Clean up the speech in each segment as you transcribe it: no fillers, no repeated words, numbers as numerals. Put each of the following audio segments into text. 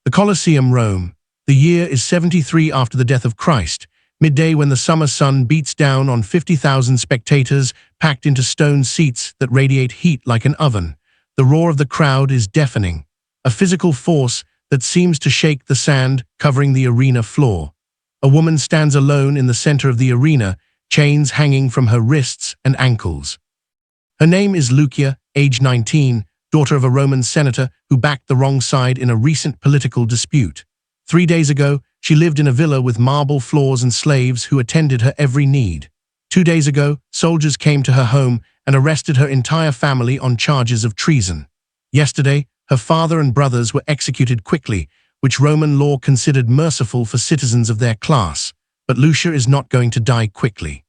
The Colosseum, Rome. The year is 73 after the death of Christ, midday when the summer sun beats down on 50,000 spectators packed into stone seats that radiate heat like an oven. The roar of the crowd is deafening, a physical force that seems to shake the sand covering the arena floor. A woman stands alone in the center of the arena, chains hanging from her wrists and ankles. Her name is Lucia, age 19, daughter of a Roman senator who backed the wrong side in a recent political dispute. 3 days ago, she lived in a villa with marble floors and slaves who attended her every need. 2 days ago, soldiers came to her home and arrested her entire family on charges of treason. Yesterday, her father and brothers were executed quickly, which Roman law considered merciful for citizens of their class. But Lucia is not going to die quickly.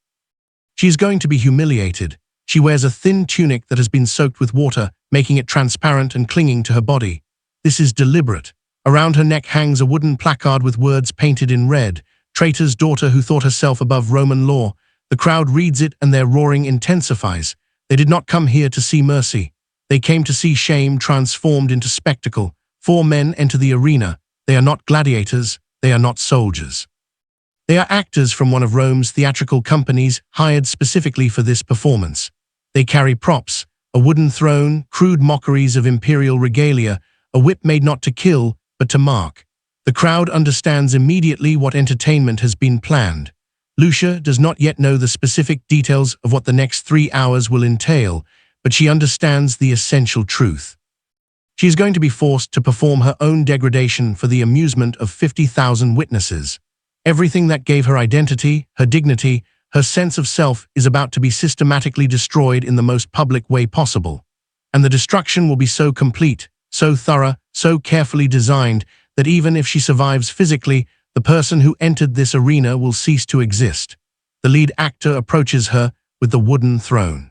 She is going to be humiliated. She wears a thin tunic that has been soaked with water, making it transparent and clinging to her body. This is deliberate. Around her neck hangs a wooden placard with words painted in red, "Traitor's daughter who thought herself above Roman law." The crowd reads it and their roaring intensifies. They did not come here to see mercy. They came to see shame transformed into spectacle. 4 men enter the arena. They are not gladiators. They are not soldiers. They are actors from one of Rome's theatrical companies hired specifically for this performance. They carry props, a wooden throne, crude mockeries of imperial regalia, a whip made not to kill, but to mark. The crowd understands immediately what entertainment has been planned. Lucia does not yet know the specific details of what the next 3 hours will entail, but she understands the essential truth. She is going to be forced to perform her own degradation for the amusement of 50,000 witnesses. Everything that gave her identity, her dignity, her sense of self is about to be systematically destroyed in the most public way possible. And the destruction will be so complete, so thorough, so carefully designed that even if she survives physically, the person who entered this arena will cease to exist. The lead actor approaches her with the wooden throne.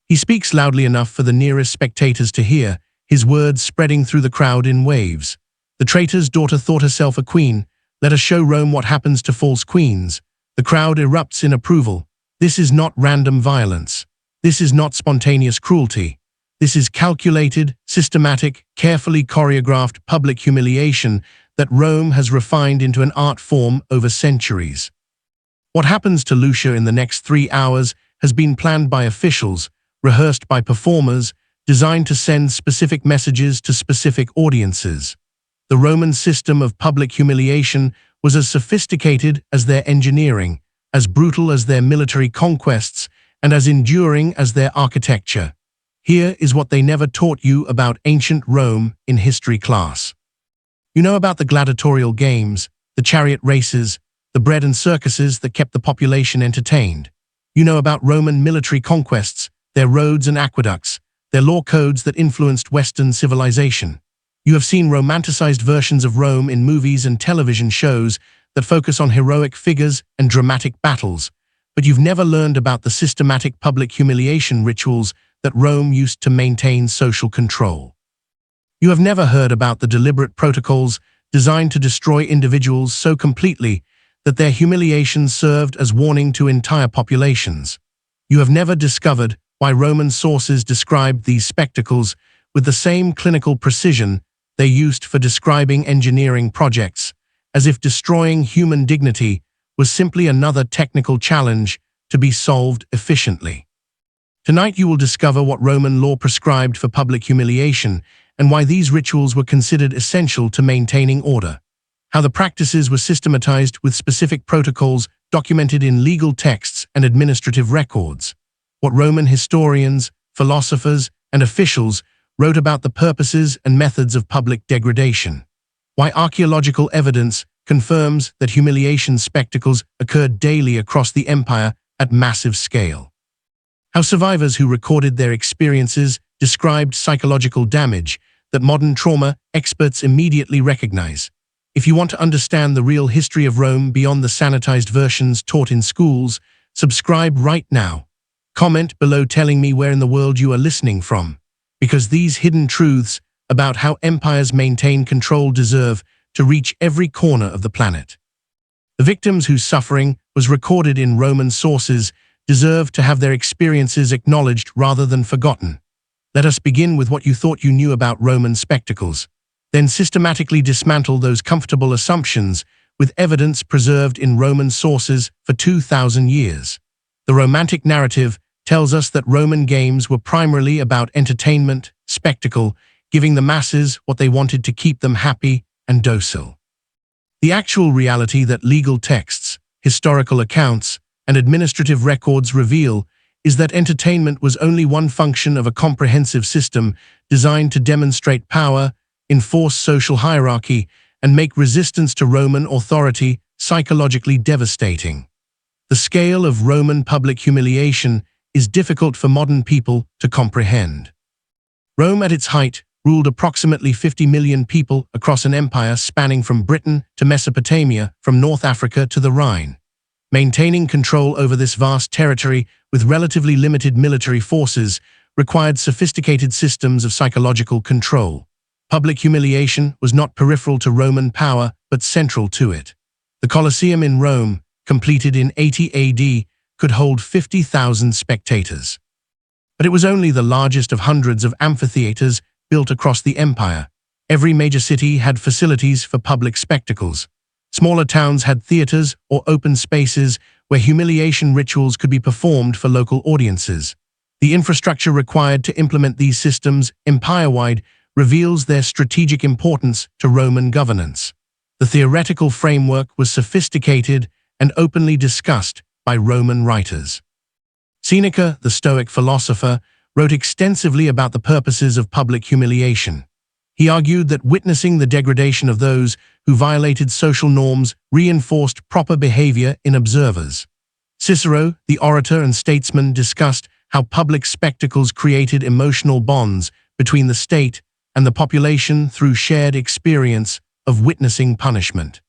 He speaks loudly enough for the nearest spectators to hear, his words spreading through the crowd in waves. The traitor's daughter thought herself a queen. Let us show Rome what happens to false queens. The crowd erupts in approval. This is not random violence. This is not spontaneous cruelty. This is calculated, systematic, carefully choreographed public humiliation that Rome has refined into an art form over centuries. What happens to Lucia in the next 3 hours has been planned by officials, rehearsed by performers, designed to send specific messages to specific audiences. The Roman system of public humiliation was as sophisticated as their engineering, as brutal as their military conquests, and as enduring as their architecture. Here is what they never taught you about ancient Rome in history class. You know about the gladiatorial games, the chariot races, the bread and circuses that kept the population entertained. You know about Roman military conquests, their roads and aqueducts, their law codes that influenced Western civilization. You have seen romanticized versions of Rome in movies and television shows that focus on heroic figures and dramatic battles, but you've never learned about the systematic public humiliation rituals that Rome used to maintain social control. You have never heard about the deliberate protocols designed to destroy individuals so completely that their humiliations served as warning to entire populations. You have never discovered why Roman sources described these spectacles with the same clinical precision they used for describing engineering projects, as if destroying human dignity was simply another technical challenge to be solved efficiently. Tonight you will discover what Roman law prescribed for public humiliation and why these rituals were considered essential to maintaining order. How the practices were systematized with specific protocols documented in legal texts and administrative records. What Roman historians, philosophers, and officials wrote about the purposes and methods of public degradation. Why archaeological evidence confirms that humiliation spectacles occurred daily across the empire at massive scale. How survivors who recorded their experiences described psychological damage that modern trauma experts immediately recognize. If you want to understand the real history of Rome beyond the sanitized versions taught in schools, subscribe right now. Comment below telling me where in the world you are listening from, because these hidden truths about how empires maintain control deserve to reach every corner of the planet. The victims whose suffering was recorded in Roman sources deserve to have their experiences acknowledged rather than forgotten. Let us begin with what you thought you knew about Roman spectacles. then systematically dismantle those comfortable assumptions with evidence preserved in Roman sources for 2,000 years. The Romantic narrative tells us that Roman games were primarily about entertainment, spectacle, giving the masses what they wanted to keep them happy and docile. The actual reality that legal texts, historical accounts, and administrative records reveal is that entertainment was only one function of a comprehensive system designed to demonstrate power, enforce social hierarchy, and make resistance to Roman authority psychologically devastating. The scale of Roman public humiliation is difficult for modern people to comprehend. Rome at its height ruled approximately 50 million people across an empire spanning from Britain to Mesopotamia, from North Africa to the Rhine. Maintaining control over this vast territory with relatively limited military forces required sophisticated systems of psychological control. Public humiliation was not peripheral to Roman power, but central to it. The Colosseum in Rome, completed in 80 AD, could hold 50,000 spectators. But it was only the largest of hundreds of amphitheaters built across the empire. Every major city had facilities for public spectacles. Smaller towns had theaters or open spaces where humiliation rituals could be performed for local audiences. The infrastructure required to implement these systems empire-wide reveals their strategic importance to Roman governance. The theoretical framework was sophisticated and openly discussed by Roman writers. Seneca, the Stoic philosopher, wrote extensively about the purposes of public humiliation. He argued that witnessing the degradation of those who violated social norms reinforced proper behavior in observers. Cicero, the orator and statesman, discussed how public spectacles created emotional bonds between the state and the population through shared experience of witnessing punishment.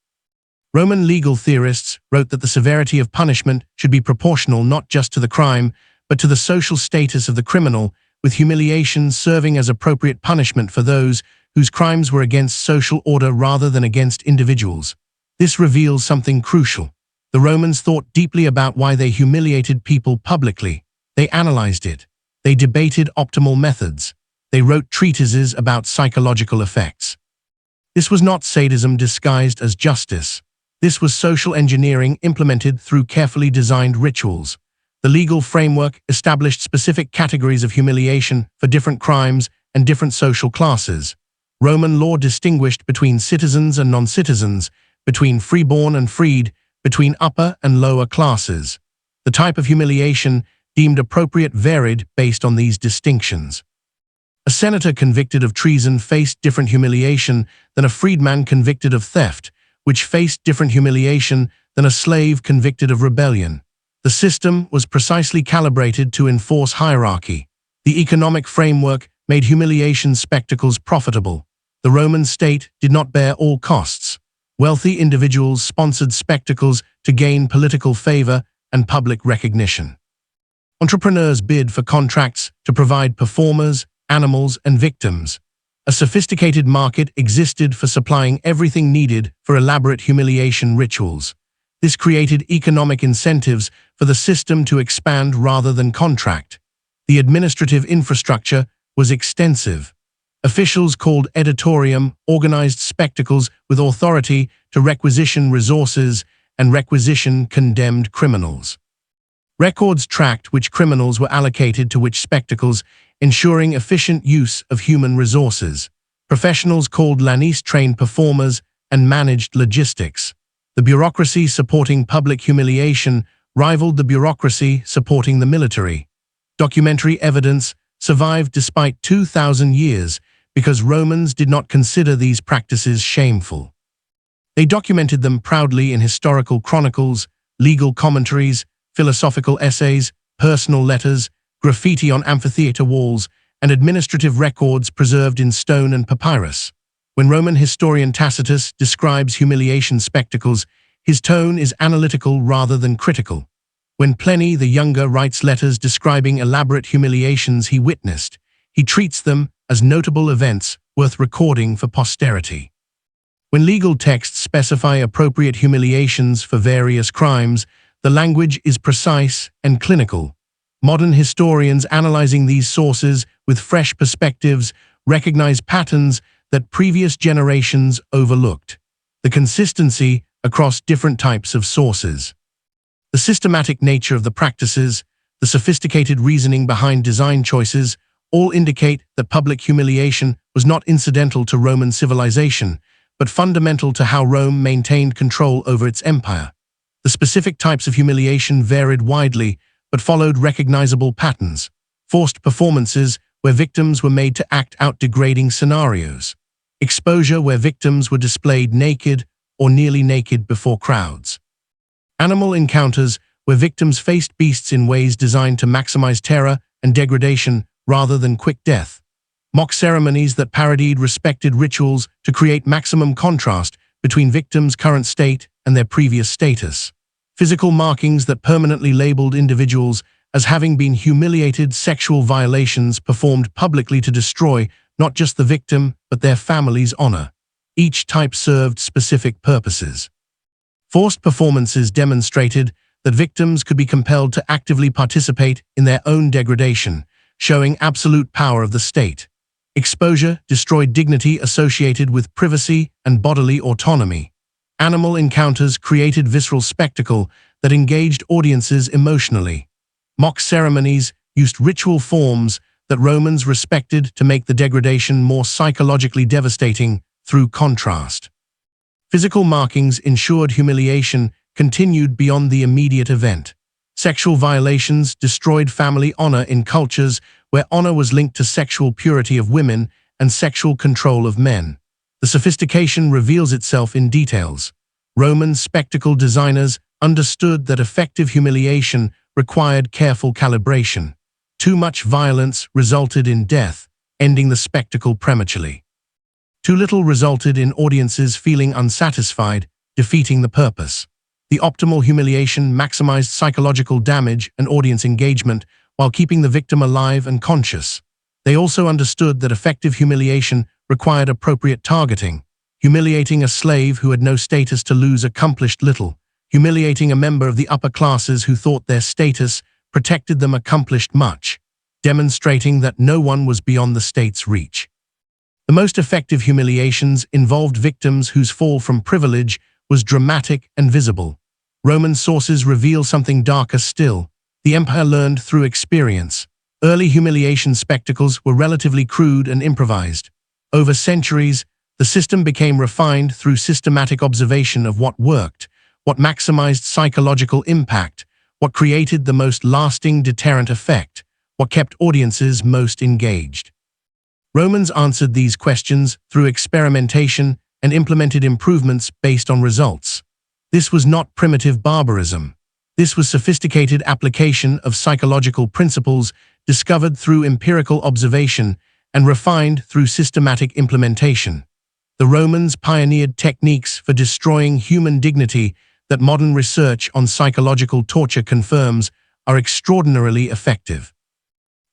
Roman legal theorists wrote that the severity of punishment should be proportional not just to the crime, but to the social status of the criminal, with humiliation serving as appropriate punishment for those whose crimes were against social order rather than against individuals. This reveals something crucial. The Romans thought deeply about why they humiliated people publicly. They analyzed it. They debated optimal methods. They wrote treatises about psychological effects. This was not sadism disguised as justice. This was social engineering implemented through carefully designed rituals. The legal framework established specific categories of humiliation for different crimes and different social classes. Roman law distinguished between citizens and non-citizens, between freeborn and freed, between upper and lower classes. The type of humiliation deemed appropriate varied based on these distinctions. A senator convicted of treason faced different humiliation than a freedman convicted of theft, which faced different humiliation than a slave convicted of rebellion. The system was precisely calibrated to enforce hierarchy. The economic framework made humiliation spectacles profitable. The Roman state did not bear all costs. Wealthy individuals sponsored spectacles to gain political favor and public recognition. Entrepreneurs bid for contracts to provide performers, animals, and victims. A sophisticated market existed for supplying everything needed for elaborate humiliation rituals. This created economic incentives for the system to expand rather than contract. The administrative infrastructure was extensive. Officials called editorium organized spectacles with authority to requisition resources and requisition condemned criminals. Records tracked which criminals were allocated to which spectacles, ensuring efficient use of human resources. Professionals called lanis trained performers and managed logistics. The bureaucracy supporting public humiliation rivaled the bureaucracy supporting the military. Documentary evidence survived despite 2,000 years because Romans did not consider these practices shameful. They documented them proudly in historical chronicles, legal commentaries, philosophical essays, personal letters, graffiti on amphitheater walls, and administrative records preserved in stone and papyrus. When Roman historian Tacitus describes humiliation spectacles, his tone is analytical rather than critical. When Pliny the Younger writes letters describing elaborate humiliations he witnessed, he treats them as notable events worth recording for posterity. When legal texts specify appropriate humiliations for various crimes, the language is precise and clinical. Modern historians analyzing these sources with fresh perspectives recognize patterns that previous generations overlooked. The consistency across different types of sources. The systematic nature of the practices, the sophisticated reasoning behind design choices, all indicate that public humiliation was not incidental to Roman civilization, but fundamental to how Rome maintained control over its empire. The specific types of humiliation varied widely, but followed recognizable patterns. Forced performances, where victims were made to act out degrading scenarios. Exposure, where victims were displayed naked or nearly naked before crowds. Animal encounters, where victims faced beasts in ways designed to maximize terror and degradation rather than quick death. Mock ceremonies that parodied respected rituals to create maximum contrast between victims' current state and their previous status. Physical markings that permanently labeled individuals as having been humiliated. Sexual violations performed publicly to destroy not just the victim but their family's honor. Each type served specific purposes. Forced performances demonstrated that victims could be compelled to actively participate in their own degradation, showing absolute power of the state. Exposure destroyed dignity associated with privacy and bodily autonomy. Animal encounters created visceral spectacle that engaged audiences emotionally. Mock ceremonies used ritual forms that Romans respected to make the degradation more psychologically devastating through contrast. Physical markings ensured humiliation continued beyond the immediate event. Sexual violations destroyed family honor in cultures where honor was linked to sexual purity of women and sexual control of men. The sophistication reveals itself in details. Roman spectacle designers understood that effective humiliation required careful calibration. Too much violence resulted in death, ending the spectacle prematurely. Too little resulted in audiences feeling unsatisfied, defeating the purpose. The optimal humiliation maximized psychological damage and audience engagement while keeping the victim alive and conscious. They also understood that effective humiliation required appropriate targeting. Humiliating a slave who had no status to lose accomplished little. Humiliating a member of the upper classes who thought their status protected them accomplished much, demonstrating that no one was beyond the state's reach. The most effective humiliations involved victims whose fall from privilege was dramatic and visible. Roman sources reveal something darker still. The empire learned through experience. Early humiliation spectacles were relatively crude and improvised. Over centuries, the system became refined through systematic observation of what worked, what maximized psychological impact, what created the most lasting deterrent effect, what kept audiences most engaged. Romans answered these questions through experimentation and implemented improvements based on results. This was not primitive barbarism. This was sophisticated application of psychological principles discovered through empirical observation and refined through systematic implementation. The Romans pioneered techniques for destroying human dignity that modern research on psychological torture confirms are extraordinarily effective.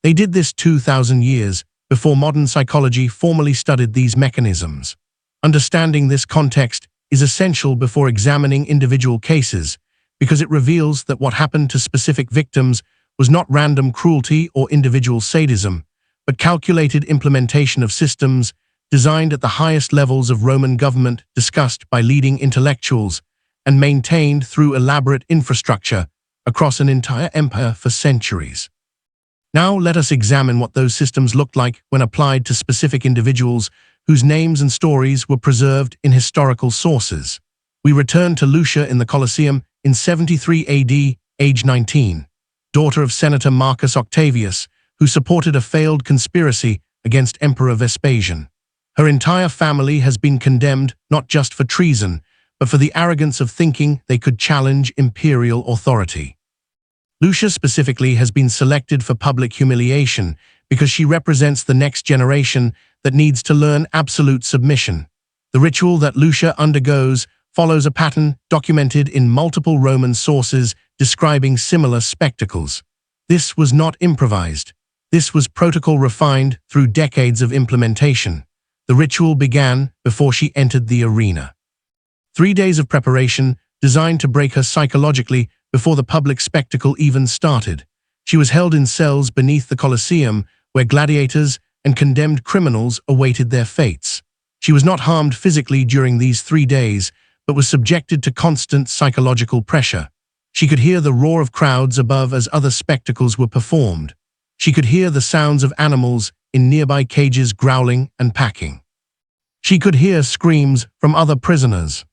They did this 2,000 years before modern psychology formally studied these mechanisms. Understanding this context is essential before examining individual cases, because it reveals that what happened to specific victims was not random cruelty or individual sadism, but calculated implementation of systems designed at the highest levels of Roman government, discussed by leading intellectuals, and maintained through elaborate infrastructure across an entire empire for centuries. Now let us examine what those systems looked like when applied to specific individuals whose names and stories were preserved in historical sources. We return to Lucia in the Colosseum in 73 AD, age 19, daughter of Senator Marcus Octavius, who supported a failed conspiracy against Emperor Vespasian. Her entire family has been condemned not just for treason, but for the arrogance of thinking they could challenge imperial authority. Lucia specifically has been selected for public humiliation because she represents the next generation that needs to learn absolute submission. The ritual that Lucia undergoes follows a pattern documented in multiple Roman sources describing similar spectacles. This was not improvised. This was protocol refined through decades of implementation. The ritual began before she entered the arena. 3 days of preparation designed to break her psychologically before the public spectacle even started. She was held in cells beneath the Colosseum where gladiators and condemned criminals awaited their fates. She was not harmed physically during these 3 days, but was subjected to constant psychological pressure. She could hear the roar of crowds above as other spectacles were performed. She could hear the sounds of animals in nearby cages growling and packing. She could hear screams from other prisoners.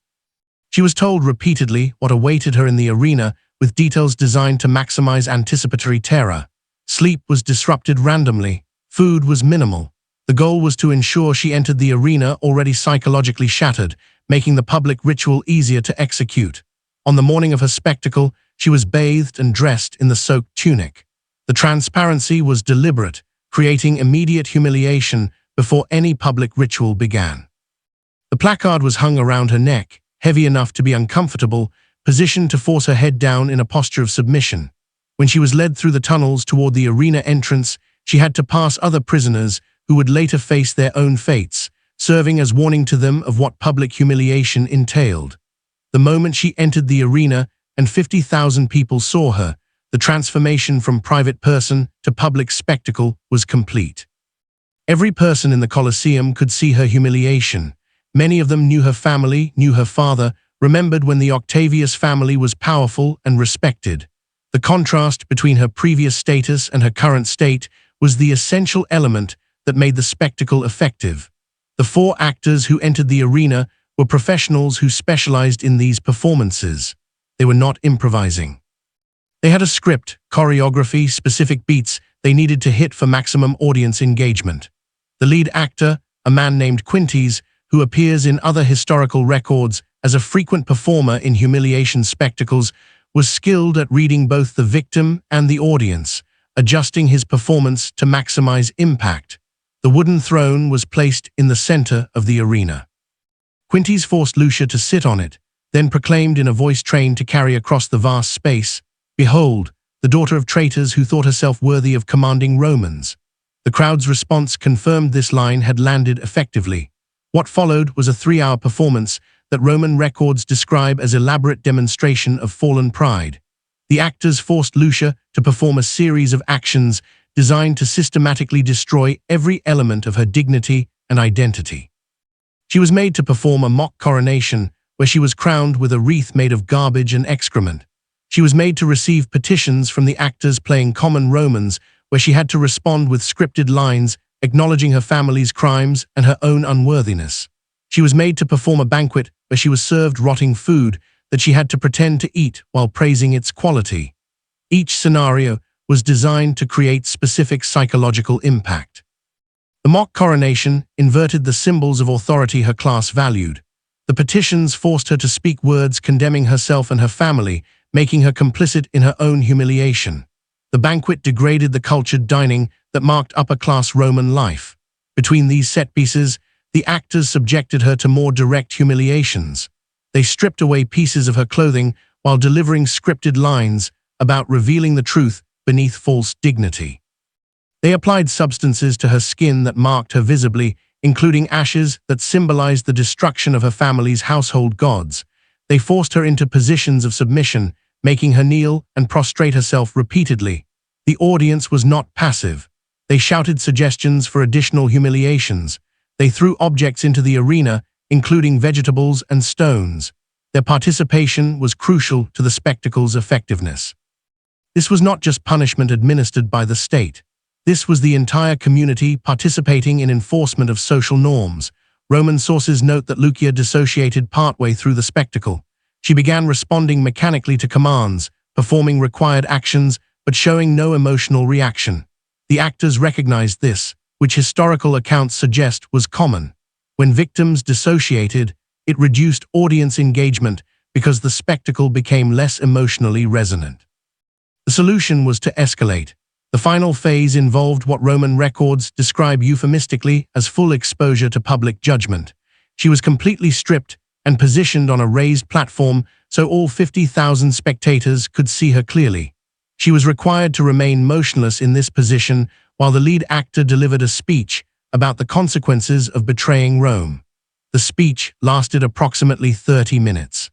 She was told repeatedly what awaited her in the arena, with details designed to maximize anticipatory terror. Sleep was disrupted randomly. Food was minimal. The goal was to ensure she entered the arena already psychologically shattered, making the public ritual easier to execute. On the morning of her spectacle, she was bathed and dressed in the soaked tunic. The transparency was deliberate, creating immediate humiliation before any public ritual began. The placard was hung around her neck, heavy enough to be uncomfortable, positioned to force her head down in a posture of submission. When she was led through the tunnels toward the arena entrance, she had to pass other prisoners who would later face their own fates, serving as warning to them of what public humiliation entailed. The moment she entered the arena and 50,000 people saw her, the transformation from private person to public spectacle was complete. Every person in the Colosseum could see her humiliation. Many of them knew her family, knew her father, remembered when the Octavius family was powerful and respected. The contrast between her previous status and her current state was the essential element that made the spectacle effective. The 4 actors who entered the arena were professionals who specialized in these performances. They were not improvising. They had a script, choreography, specific beats they needed to hit for maximum audience engagement. The lead actor, a man named Quintes, who appears in other historical records as a frequent performer in humiliation spectacles, was skilled at reading both the victim and the audience, adjusting his performance to maximize impact. The wooden throne was placed in the center of the arena. Quintes forced Lucia to sit on it, then proclaimed in a voice trained to carry across the vast space, "Behold, the daughter of traitors who thought herself worthy of commanding Romans." The crowd's response confirmed this line had landed effectively. What followed was a 3-hour performance that Roman records describe as elaborate demonstration of fallen pride. The actors forced Lucia to perform a series of actions designed to systematically destroy every element of her dignity and identity. She was made to perform a mock coronation where she was crowned with a wreath made of garbage and excrement. She was made to receive petitions from the actors playing common Romans, where she had to respond with scripted lines acknowledging her family's crimes and her own unworthiness. She was made to perform a banquet where she was served rotting food that she had to pretend to eat while praising its quality. Each scenario was designed to create specific psychological impact. The mock coronation inverted the symbols of authority her class valued. The petitions forced her to speak words condemning herself and her family, making her complicit in her own humiliation. The banquet degraded the cultured dining that marked upper-class Roman life. Between these set pieces, the actors subjected her to more direct humiliations. They stripped away pieces of her clothing while delivering scripted lines about revealing the truth beneath false dignity. They applied substances to her skin that marked her visibly, including ashes that symbolized the destruction of her family's household gods. They forced her into positions of submission, making her kneel and prostrate herself repeatedly. The audience was not passive. They shouted suggestions for additional humiliations. They threw objects into the arena, including vegetables and stones. Their participation was crucial to the spectacle's effectiveness. This was not just punishment administered by the state. This was the entire community participating in enforcement of social norms. Roman sources note that Lucia dissociated partway through the spectacle. She began responding mechanically to commands, performing required actions, but showing no emotional reaction. The actors recognized this, which historical accounts suggest was common. When victims dissociated, it reduced audience engagement because the spectacle became less emotionally resonant. The solution was to escalate. The final phase involved what Roman records describe euphemistically as full exposure to public judgment. She was completely stripped and positioned on a raised platform so all 50,000 spectators could see her clearly. She was required to remain motionless in this position while the lead actor delivered a speech about the consequences of betraying Rome. The speech lasted approximately 30 minutes.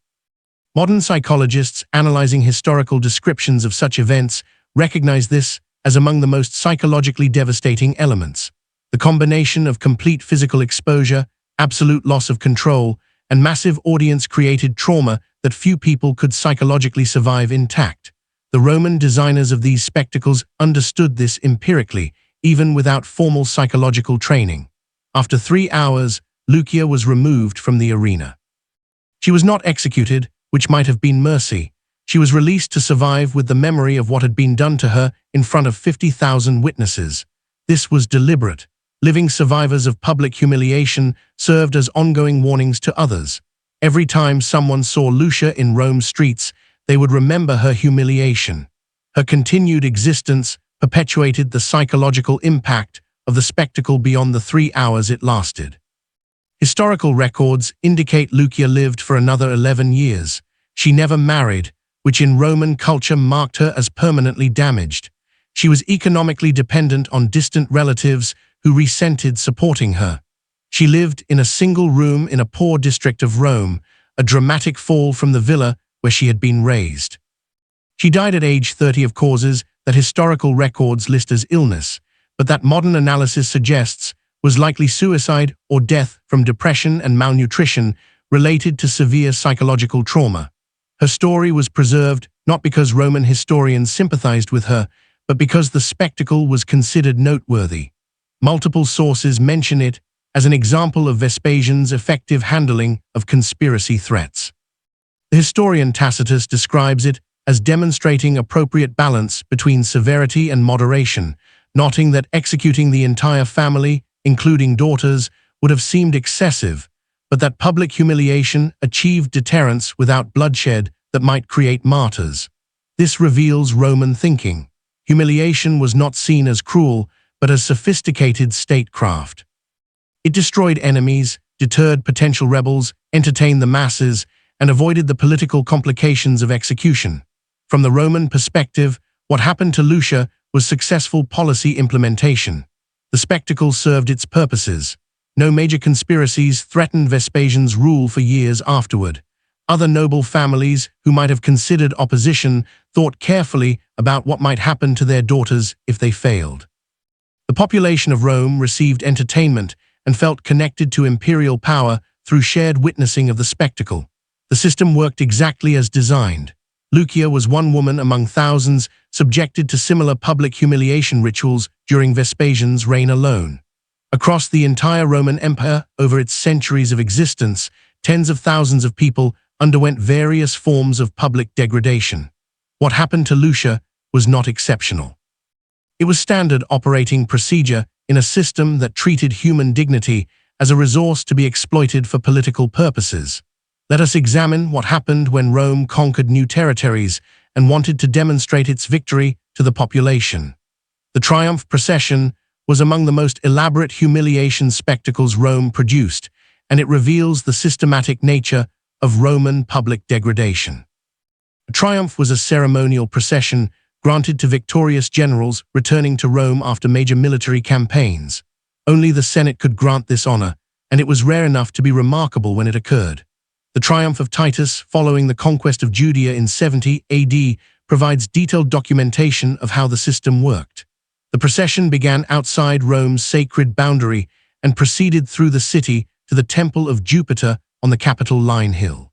Modern psychologists analyzing historical descriptions of such events recognize this as among the most psychologically devastating elements. The combination of complete physical exposure absolute loss of control, and massive audience-created trauma that few people could psychologically survive intact. The Roman designers of these spectacles understood this empirically, even without formal psychological training. After 3 hours, Lucia was removed from the arena. She was not executed, which might have been mercy. She was released to survive with the memory of what had been done to her in front of 50,000 witnesses. This was deliberate. Living survivors of public humiliation served as ongoing warnings to others. Every time someone saw Lucia in Rome's streets, they would remember her humiliation. Her continued existence perpetuated the psychological impact of the spectacle beyond the 3 hours it lasted. Historical records indicate Lucia lived for another 11 years. She never married, which in Roman culture marked her as permanently damaged. She was economically dependent on distant relatives who resented supporting her. She lived in a single room in a poor district of Rome, a dramatic fall from the villa where she had been raised. She died at age 30 of causes that historical records list as illness, but that modern analysis suggests was likely suicide or death from depression and malnutrition related to severe psychological trauma. Her story was preserved not because Roman historians sympathized with her, but because the spectacle was considered noteworthy. Multiple sources mention it as an example of Vespasian's effective handling of conspiracy threats. The historian Tacitus describes it as demonstrating appropriate balance between severity and moderation, noting that executing the entire family, including daughters, would have seemed excessive, but that public humiliation achieved deterrence without bloodshed that might create martyrs. This reveals Roman thinking. Humiliation was not seen as cruel, but as sophisticated statecraft. It destroyed enemies, deterred potential rebels, entertained the masses, and avoided the political complications of execution. From the Roman perspective, what happened to Lucia was successful policy implementation. The spectacle served its purposes. No major conspiracies threatened Vespasian's rule for years afterward. Other noble families who might have considered opposition thought carefully about what might happen to their daughters if they failed. The population of Rome received entertainment and felt connected to imperial power through shared witnessing of the spectacle. The system worked exactly as designed. Lucia was one woman among thousands subjected to similar public humiliation rituals during Vespasian's reign alone. Across the entire Roman Empire, over its centuries of existence, tens of thousands of people underwent various forms of public degradation. What happened to Lucia was not exceptional. It was standard operating procedure in a system that treated human dignity as a resource to be exploited for political purposes. Let us examine what happened when Rome conquered new territories and wanted to demonstrate its victory to the population. The triumph procession was among the most elaborate humiliation spectacles Rome produced, and it reveals the systematic nature of Roman public degradation. A triumph was a ceremonial procession granted to victorious generals returning to Rome after major military campaigns. Only the Senate could grant this honor, and it was rare enough to be remarkable when it occurred. The triumph of Titus following the conquest of Judea in 70 AD provides detailed documentation of how the system worked. The procession began outside Rome's sacred boundary and proceeded through the city to the Temple of Jupiter on the Capitoline Hill.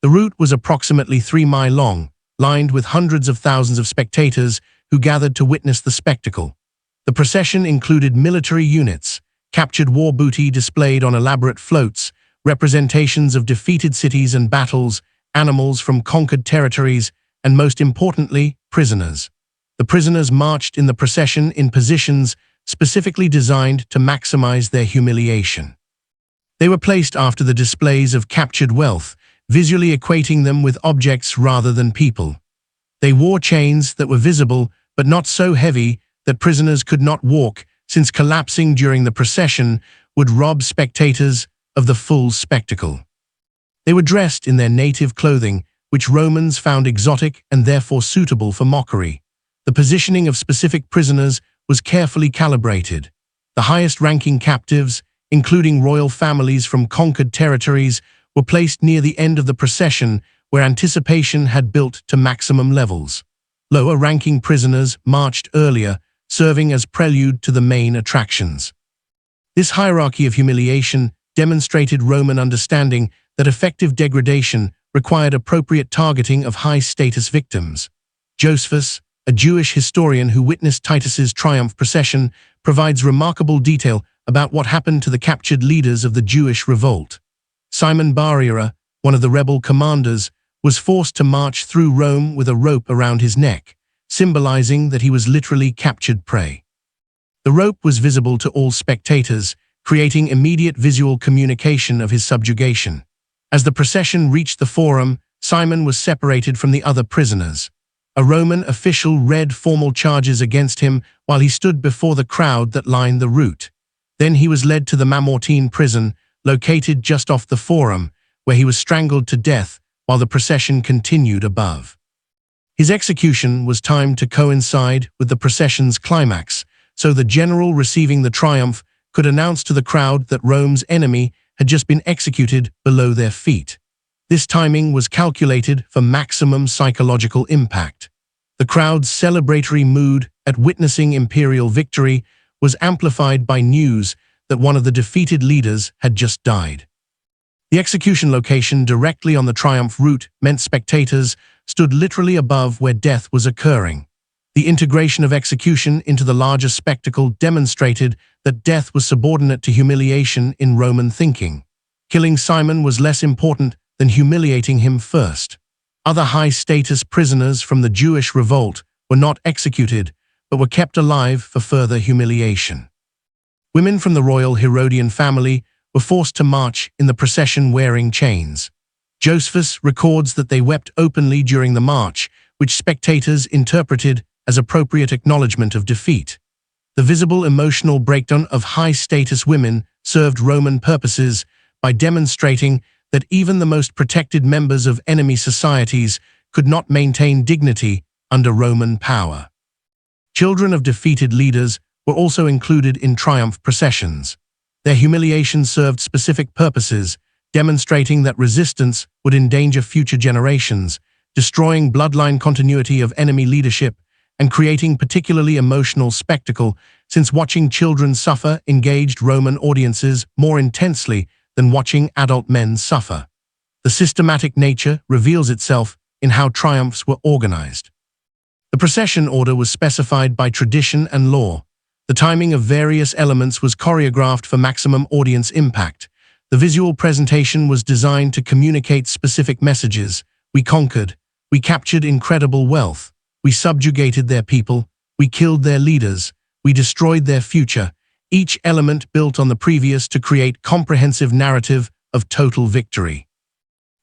The route was approximately 3 miles long, lined with hundreds of thousands of spectators who gathered to witness the spectacle. The procession included military units, captured war booty displayed on elaborate floats, representations of defeated cities and battles, animals from conquered territories, and most importantly, prisoners. The prisoners marched in the procession in positions specifically designed to maximize their humiliation. They were placed after the displays of captured wealth, visually equating them with objects rather than people. They wore chains that were visible but not so heavy that prisoners could not walk, since collapsing during the procession would rob spectators of the full spectacle. They were dressed in their native clothing, which Romans found exotic and therefore suitable for mockery. The positioning of specific prisoners was carefully calibrated. The highest-ranking captives, including royal families from conquered territories, were placed near the end of the procession, where anticipation had built to maximum levels. Lower-ranking prisoners marched earlier, serving as prelude to the main attractions. This hierarchy of humiliation demonstrated Roman understanding that effective degradation required appropriate targeting of high-status victims. Josephus, a Jewish historian who witnessed Titus's triumph procession, provides remarkable detail about what happened to the captured leaders of the Jewish revolt. Simon Bar, one of the rebel commanders, was forced to march through Rome with a rope around his neck, symbolizing that he was literally captured prey. The rope was visible to all spectators, creating immediate visual communication of his subjugation. As the procession reached the Forum, Simon was separated from the other prisoners. A Roman official read formal charges against him while he stood before the crowd that lined the route. Then he was led to the Mamertine prison, located just off the Forum, where he was strangled to death while the procession continued above. His execution was timed to coincide with the procession's climax, so the general receiving the triumph could announce to the crowd that Rome's enemy had just been executed below their feet. This timing was calculated for maximum psychological impact. The crowd's celebratory mood at witnessing imperial victory was amplified by news that one of the defeated leaders had just died. The execution location directly on the triumph route meant spectators stood literally above where death was occurring. The integration of execution into the larger spectacle demonstrated that death was subordinate to humiliation in Roman thinking. Killing Simon was less important than humiliating him first. Other high-status prisoners from the Jewish revolt were not executed, but were kept alive for further humiliation. Women from the royal Herodian family were forced to march in the procession wearing chains. Josephus records that they wept openly during the march, which spectators interpreted as appropriate acknowledgement of defeat. The visible emotional breakdown of high-status women served Roman purposes by demonstrating that even the most protected members of enemy societies could not maintain dignity under Roman power. Children of defeated leaders were also included in triumph processions. Their humiliation served specific purposes, demonstrating that resistance would endanger future generations, destroying bloodline continuity of enemy leadership, and creating particularly emotional spectacle, since watching children suffer engaged Roman audiences more intensely than watching adult men suffer. The systematic nature reveals itself in how triumphs were organized. The procession order was specified by tradition and law. The timing of various elements was choreographed for maximum audience impact. The visual presentation was designed to communicate specific messages. We conquered. We captured incredible wealth. We subjugated their people. We killed their leaders. We destroyed their future. Each element built on the previous to create comprehensive narrative of total victory.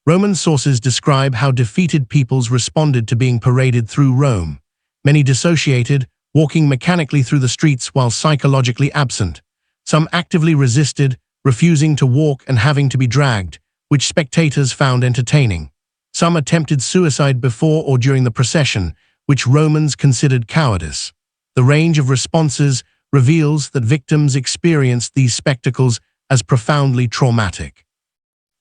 Roman sources describe how defeated peoples responded to being paraded through Rome. Many dissociated, walking mechanically through the streets while psychologically absent. Some actively resisted, refusing to walk and having to be dragged, which spectators found entertaining. Some attempted suicide before or during the procession, which Romans considered cowardice. The range of responses reveals that victims experienced these spectacles as profoundly traumatic.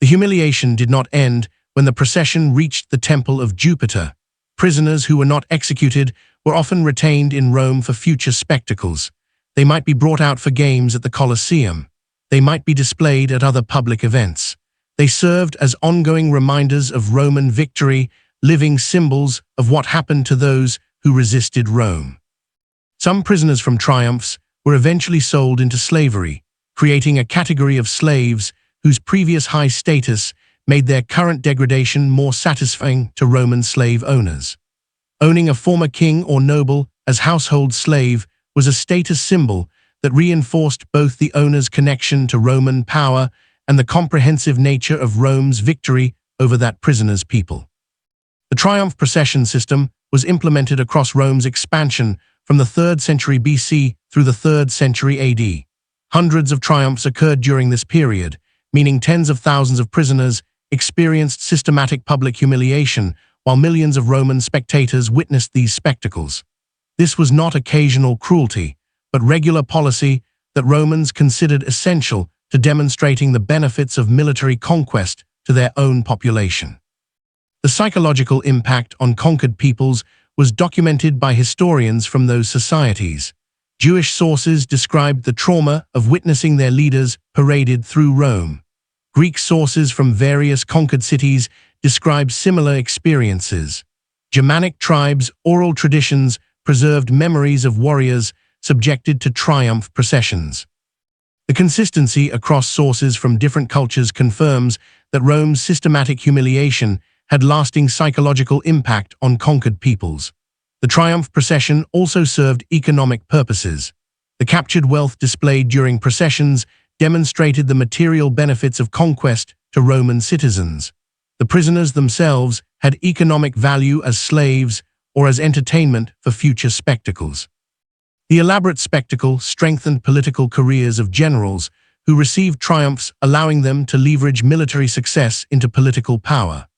The humiliation did not end when the procession reached the Temple of Jupiter. Prisoners who were not executed were often retained in Rome for future spectacles. They might be brought out for games at the Colosseum. They might be displayed at other public events. They served as ongoing reminders of Roman victory, living symbols of what happened to those who resisted Rome. Some prisoners from triumphs were eventually sold into slavery, creating a category of slaves whose previous high status made their current degradation more satisfying to Roman slave owners. Owning a former king or noble as household slave was a status symbol that reinforced both the owner's connection to Roman power and the comprehensive nature of Rome's victory over that prisoner's people. The triumph procession system was implemented across Rome's expansion from the 3rd century BC through the 3rd century AD. Hundreds of triumphs occurred during this period, meaning tens of thousands of prisoners experienced systematic public humiliation, while millions of Roman spectators witnessed these spectacles. This was not occasional cruelty, but regular policy that Romans considered essential to demonstrating the benefits of military conquest to their own population. The psychological impact on conquered peoples was documented by historians from those societies. Jewish sources described the trauma of witnessing their leaders paraded through Rome. Greek sources from various conquered cities describe similar experiences. Germanic tribes' oral traditions preserved memories of warriors subjected to triumph processions. The consistency across sources from different cultures confirms that Rome's systematic humiliation had lasting psychological impact on conquered peoples. The triumph procession also served economic purposes. The captured wealth displayed during processions demonstrated the material benefits of conquest to Roman citizens. The prisoners themselves had economic value as slaves or as entertainment for future spectacles. The elaborate spectacle strengthened political careers of generals who received triumphs, allowing them to leverage military success into political power.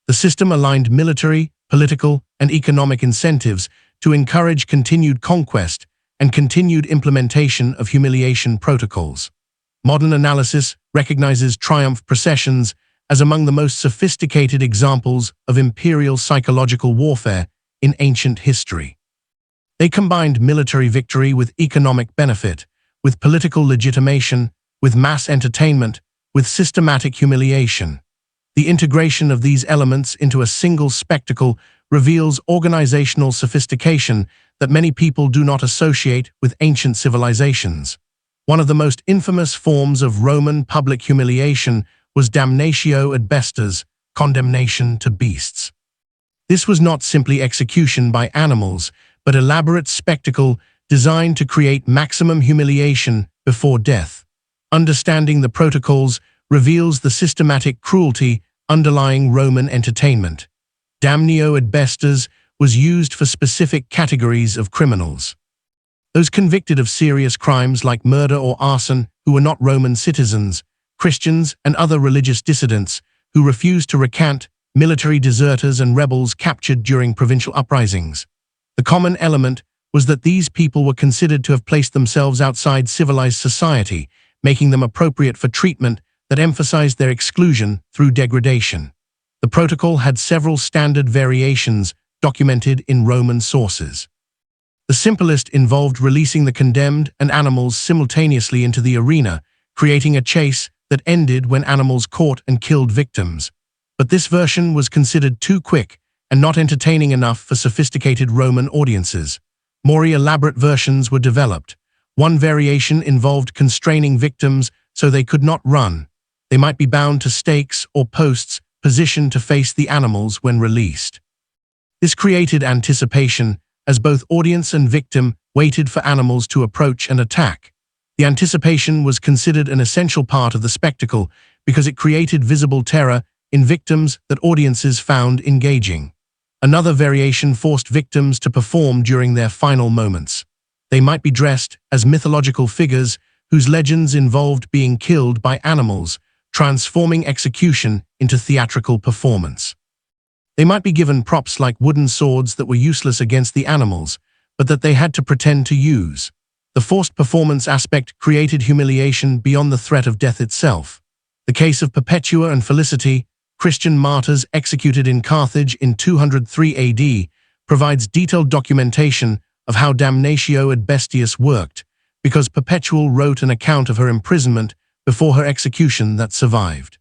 The system aligned military, political, and economic incentives to encourage continued conquest and continued implementation of humiliation protocols. Modern analysis recognizes triumph processions as among the most sophisticated examples of imperial psychological warfare in ancient history. They combined military victory with economic benefit, with political legitimation, with mass entertainment, with systematic humiliation. The integration of these elements into a single spectacle reveals organizational sophistication that many people do not associate with ancient civilizations. One of the most infamous forms of Roman public humiliation was damnatio ad bestes, condemnation to beasts. This was not simply execution by animals, but elaborate spectacle designed to create maximum humiliation before death. Understanding the protocols reveals the systematic cruelty underlying Roman entertainment. Damnatio ad bestes was used for specific categories of criminals. Those convicted of serious crimes like murder or arson who were not Roman citizens, Christians and other religious dissidents who refused to recant, military deserters and rebels captured during provincial uprisings. The common element was that these people were considered to have placed themselves outside civilized society, making them appropriate for treatment that emphasized their exclusion through degradation. The protocol had several standard variations documented in Roman sources. The simplest involved releasing the condemned and animals simultaneously into the arena, creating a chase that ended when animals caught and killed victims. But this version was considered too quick and not entertaining enough for sophisticated Roman audiences. More elaborate versions were developed. One variation involved constraining victims so they could not run. They might be bound to stakes or posts positioned to face the animals when released. This created anticipation as both audience and victim waited for animals to approach and attack. The anticipation was considered an essential part of the spectacle because it created visible terror in victims that audiences found engaging. Another variation forced victims to perform during their final moments. They might be dressed as mythological figures whose legends involved being killed by animals, transforming execution into theatrical performance. They might be given props like wooden swords that were useless against the animals, but that they had to pretend to use. The forced performance aspect created humiliation beyond the threat of death itself. The case of Perpetua and Felicity, Christian martyrs executed in Carthage in 203 AD, provides detailed documentation of how damnatio ad bestias worked, because Perpetua wrote an account of her imprisonment before her execution that survived.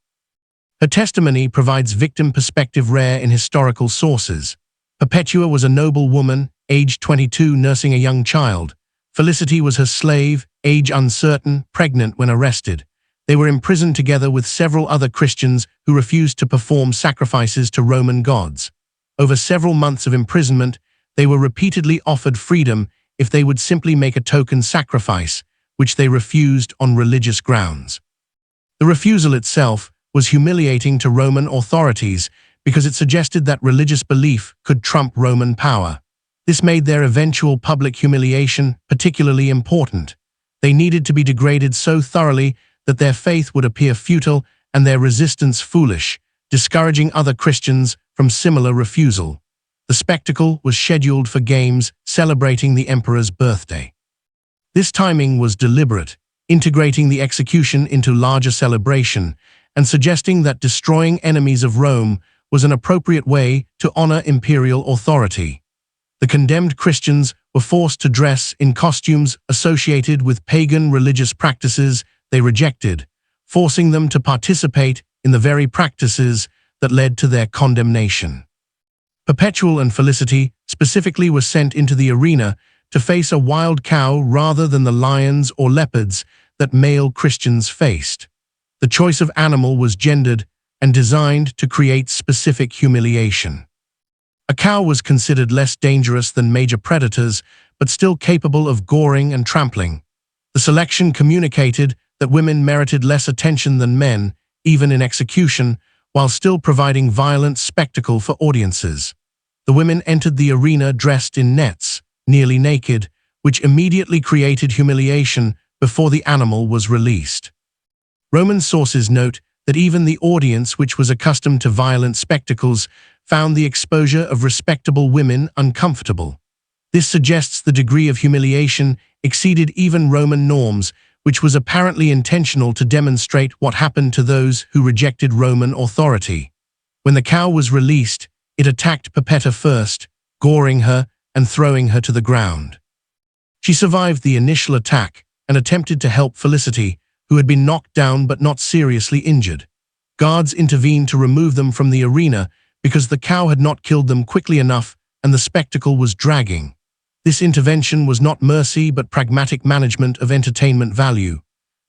Her testimony provides victim perspective rare in historical sources. Perpetua was a noble woman, aged 22, nursing a young child. Felicity was her slave, age uncertain, pregnant when arrested. They were imprisoned together with several other Christians who refused to perform sacrifices to Roman gods. Over several months of imprisonment, they were repeatedly offered freedom if they would simply make a token sacrifice, which they refused on religious grounds. The refusal itself was humiliating to Roman authorities because it suggested that religious belief could trump Roman power. This made their eventual public humiliation particularly important. They needed to be degraded so thoroughly that their faith would appear futile and their resistance foolish, discouraging other Christians from similar refusal. The spectacle was scheduled for games celebrating the emperor's birthday. This timing was deliberate, integrating the execution into larger celebration and suggesting that destroying enemies of Rome was an appropriate way to honor imperial authority. The condemned Christians were forced to dress in costumes associated with pagan religious practices they rejected, forcing them to participate in the very practices that led to their condemnation. Perpetual and Felicity specifically were sent into the arena to face a wild cow rather than the lions or leopards that male Christians faced. The choice of animal was gendered and designed to create specific humiliation. A cow was considered less dangerous than major predators, but still capable of goring and trampling. The selection communicated that women merited less attention than men, even in execution, while still providing violent spectacle for audiences. The women entered the arena dressed in nets, nearly naked, which immediately created humiliation before the animal was released. Roman sources note that even the audience, which was accustomed to violent spectacles, found the exposure of respectable women uncomfortable. This suggests the degree of humiliation exceeded even Roman norms, which was apparently intentional to demonstrate what happened to those who rejected Roman authority. When the cow was released, it attacked Perpeta first, goring her and throwing her to the ground. She survived the initial attack and attempted to help Felicity, who had been knocked down but not seriously injured. Guards intervened to remove them from the arena because the cow had not killed them quickly enough and the spectacle was dragging. This intervention was not mercy but pragmatic management of entertainment value.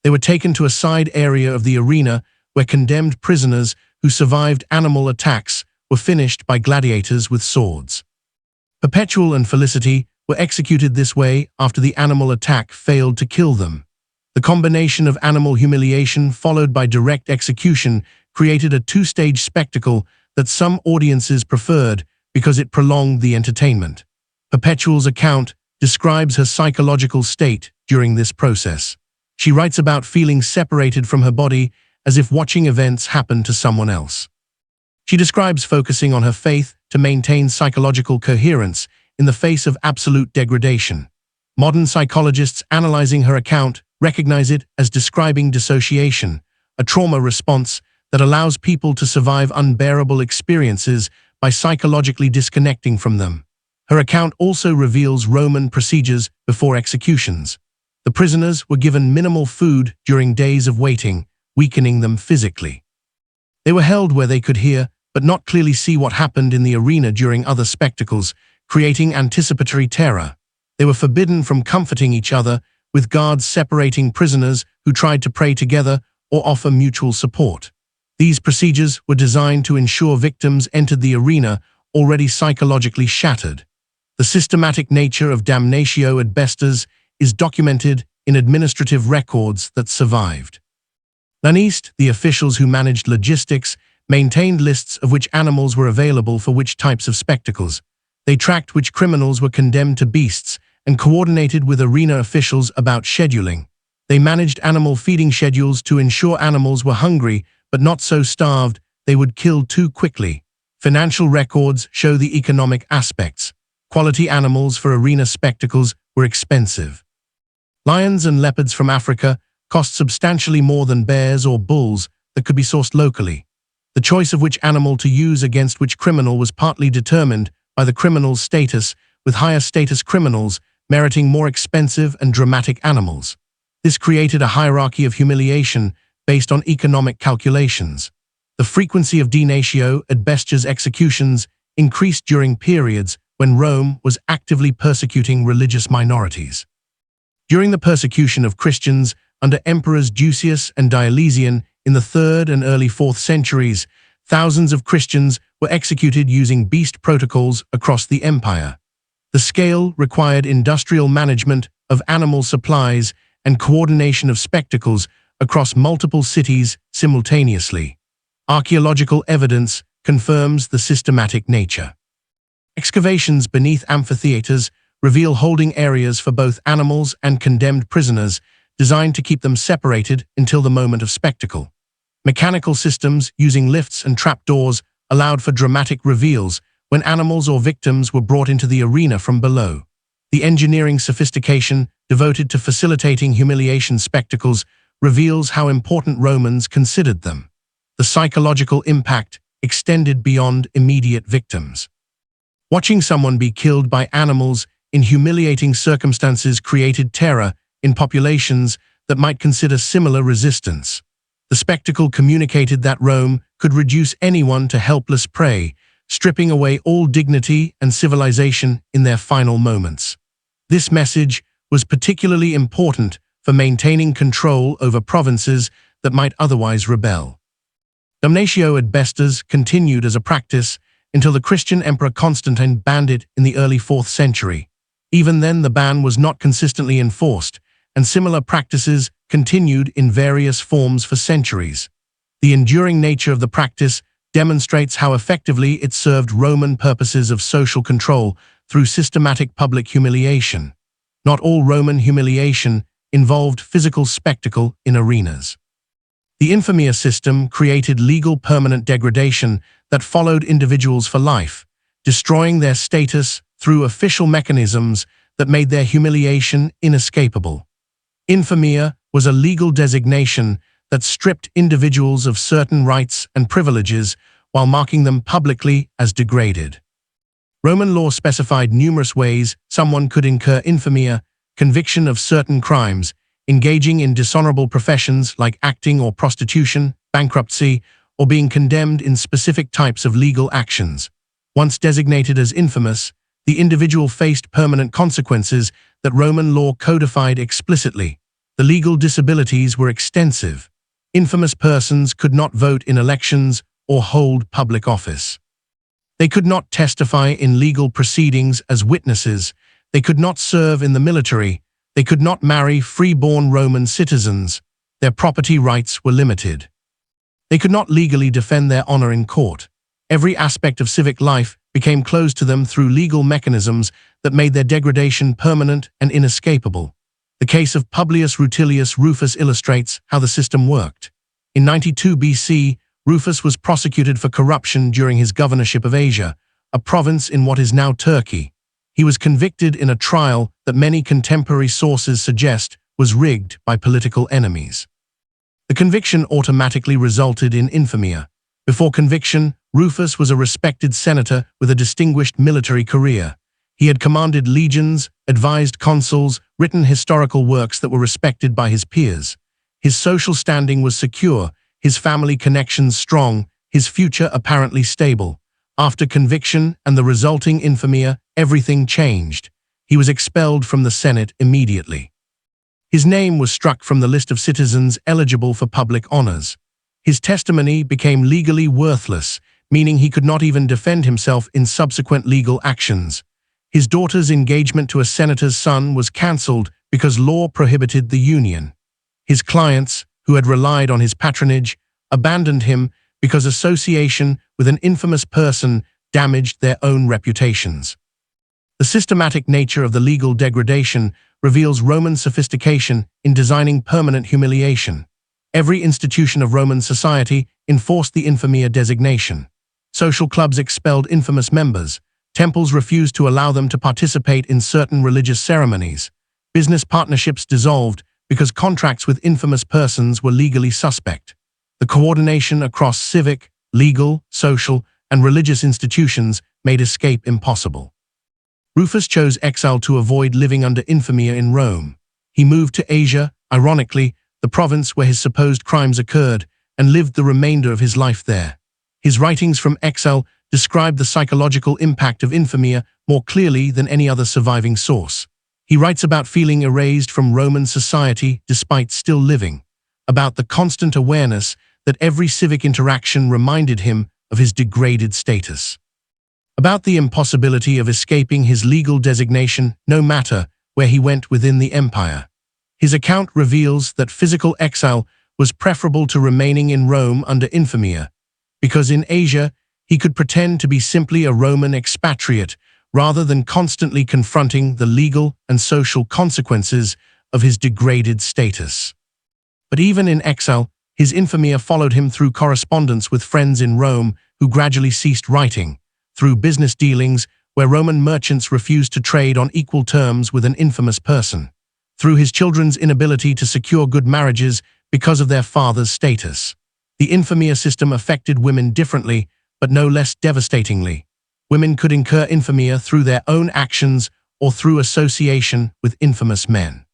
They were taken to a side area of the arena where condemned prisoners who survived animal attacks were finished by gladiators with swords. Perpetual and Felicity were executed this way after the animal attack failed to kill them. The combination of animal humiliation followed by direct execution created a two-stage spectacle that some audiences preferred because it prolonged the entertainment. Perpetual's account describes her psychological state during this process. She writes about feeling separated from her body as if watching events happened to someone else. She describes focusing on her faith to maintain psychological coherence in the face of absolute degradation. Modern psychologists analyzing her account recognize it as describing dissociation, a trauma response that allows people to survive unbearable experiences by psychologically disconnecting from them. Her account also reveals Roman procedures before executions. The prisoners were given minimal food during days of waiting, weakening them physically. They were held where they could hear but not clearly see what happened in the arena during other spectacles, creating anticipatory terror. They were forbidden from comforting each other, with guards separating prisoners who tried to pray together or offer mutual support. These procedures were designed to ensure victims entered the arena already psychologically shattered. The systematic nature of damnatio ad bestas is documented in administrative records that survived. Laniste, the officials who managed logistics, maintained lists of which animals were available for which types of spectacles. They tracked which criminals were condemned to beasts and coordinated with arena officials about scheduling. They managed animal feeding schedules to ensure animals were hungry but not so starved they would kill too quickly. Financial records show the economic aspects. Quality animals for arena spectacles were expensive. Lions and leopards from Africa cost substantially more than bears or bulls that could be sourced locally. The choice of which animal to use against which criminal was partly determined by the criminal's status, with higher status criminals meriting more expensive and dramatic animals. This created a hierarchy of humiliation based on economic calculations. The frequency of damnatio ad bestas executions increased during periods when Rome was actively persecuting religious minorities. During the persecution of Christians under emperors Drusus and Diocletian in the 3rd and early 4th centuries, thousands of Christians were executed using beast protocols across the empire. The scale required industrial management of animal supplies and coordination of spectacles across multiple cities simultaneously. Archaeological evidence confirms the systematic nature. Excavations beneath amphitheaters reveal holding areas for both animals and condemned prisoners, designed to keep them separated until the moment of spectacle. Mechanical systems using lifts and trapdoors allowed for dramatic reveals when animals or victims were brought into the arena from below. The engineering sophistication devoted to facilitating humiliation spectacles reveals how important Romans considered them. The psychological impact extended beyond immediate victims. Watching someone be killed by animals in humiliating circumstances created terror in populations that might consider similar resistance. The spectacle communicated that Rome could reduce anyone to helpless prey, stripping away all dignity and civilization in their final moments. This message was particularly important for maintaining control over provinces that might otherwise rebel. Damnatio ad bestas continued as a practice until the Christian Emperor Constantine banned it in the early 4th century. Even then, the ban was not consistently enforced, and similar practices continued in various forms for centuries. The enduring nature of the practice demonstrates how effectively it served Roman purposes of social control through systematic public humiliation. Not all Roman humiliation involved physical spectacle in arenas. The infamia system created legal permanent degradation that followed individuals for life, destroying their status through official mechanisms that made their humiliation inescapable. Infamia was a legal designation that stripped individuals of certain rights and privileges while marking them publicly as degraded. Roman law specified numerous ways someone could incur infamia: conviction of certain crimes, engaging in dishonorable professions like acting or prostitution, bankruptcy, or being condemned in specific types of legal actions. Once designated as infamous, the individual faced permanent consequences that Roman law codified explicitly. The legal disabilities were extensive. Infamous persons could not vote in elections or hold public office. They could not testify in legal proceedings as witnesses. They could not serve in the military. They could not marry free-born Roman citizens. Their property rights were limited. They could not legally defend their honor in court. Every aspect of civic life became closed to them through legal mechanisms that made their degradation permanent and inescapable. The case of Publius Rutilius Rufus illustrates how the system worked. In 92 BC, Rufus was prosecuted for corruption during his governorship of Asia, a province in what is now Turkey. He was convicted in a trial that many contemporary sources suggest was rigged by political enemies. The conviction automatically resulted in infamia. Before conviction, Rufus was a respected senator with a distinguished military career. He had commanded legions, advised consuls, written historical works that were respected by his peers. His social standing was secure, his family connections strong, his future apparently stable. After conviction and the resulting infamia, everything changed. He was expelled from the Senate immediately. His name was struck from the list of citizens eligible for public honors. His testimony became legally worthless, meaning he could not even defend himself in subsequent legal actions. His daughter's engagement to a senator's son was cancelled because law prohibited the union. His clients, who had relied on his patronage, abandoned him because association with an infamous person damaged their own reputations. The systematic nature of the legal degradation reveals Roman sophistication in designing permanent humiliation. Every institution of Roman society enforced the infamia designation. Social clubs expelled infamous members. Temples refused to allow them to participate in certain religious ceremonies. Business partnerships dissolved because contracts with infamous persons were legally suspect. The coordination across civic, legal, social, and religious institutions made escape impossible. Rufus chose exile to avoid living under infamia in Rome. He moved to Asia, ironically, the province where his supposed crimes occurred, and lived the remainder of his life there. His writings from exile describe the psychological impact of infamia more clearly than any other surviving source. He writes about feeling erased from Roman society despite still living, about the constant awareness that every civic interaction reminded him of his degraded status, about the impossibility of escaping his legal designation no matter where he went within the empire. His account reveals that physical exile was preferable to remaining in Rome under infamia, because in Asia he could pretend to be simply a Roman expatriate rather than constantly confronting the legal and social consequences of his degraded status. But even in exile, his infamia followed him through correspondence with friends in Rome who gradually ceased writing, through business dealings where Roman merchants refused to trade on equal terms with an infamous person, through his children's inability to secure good marriages because of their father's status. The infamia system affected women differently, but no less devastatingly. Women could incur infamy through their own actions or through association with infamous men.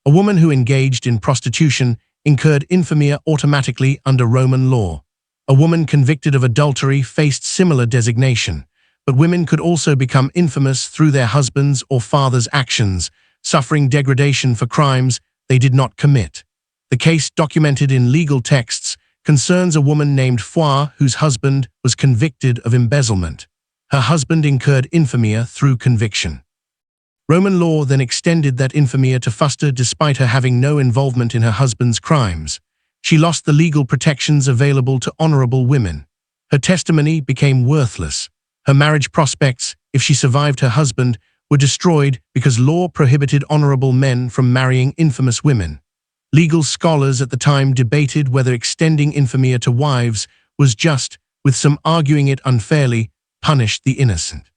A woman who engaged in prostitution incurred infamy automatically under Roman law. A woman convicted of adultery faced similar designation, but women could also become infamous through their husbands' or fathers' actions, suffering degradation for crimes they did not commit. The case, documented in legal texts, concerns a woman named Foix whose husband was convicted of embezzlement. Her husband incurred infamy through conviction. Roman law then extended that infamy to Fuster despite her having no involvement in her husband's crimes. She lost the legal protections available to honorable women. Her testimony became worthless. Her marriage prospects, if she survived her husband, were destroyed because law prohibited honorable men from marrying infamous women. Legal scholars at the time debated whether extending infamy to wives was just, with some arguing it unfairly punished the innocent.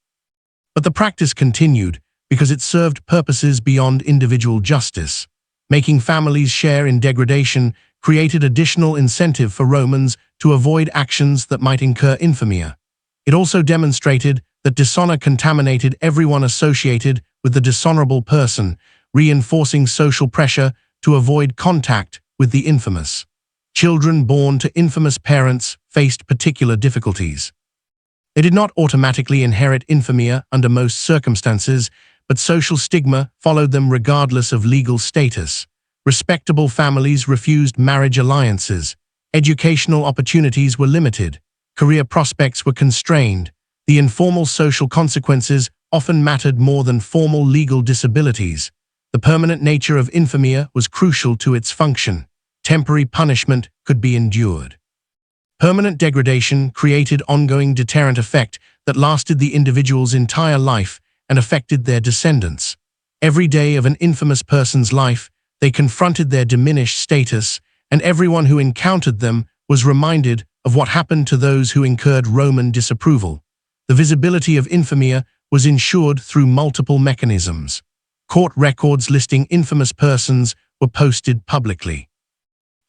But the practice continued because it served purposes beyond individual justice. Making families share in degradation created additional incentive for Romans to avoid actions that might incur infamy. It also demonstrated that dishonor contaminated everyone associated with the dishonorable person, reinforcing social pressure to avoid contact with the infamous. Children born to infamous parents faced particular difficulties. They did not automatically inherit infamy under most circumstances, but social stigma followed them regardless of legal status. Respectable families refused marriage alliances. Educational opportunities were limited. Career prospects were constrained. The informal social consequences often mattered more than formal legal disabilities. The permanent nature of infamy was crucial to its function. Temporary punishment could be endured. Permanent degradation created ongoing deterrent effect that lasted the individual's entire life and affected their descendants. Every day of an infamous person's life, they confronted their diminished status, and everyone who encountered them was reminded of what happened to those who incurred Roman disapproval. The visibility of infamy was ensured through multiple mechanisms. Court records listing infamous persons were posted publicly.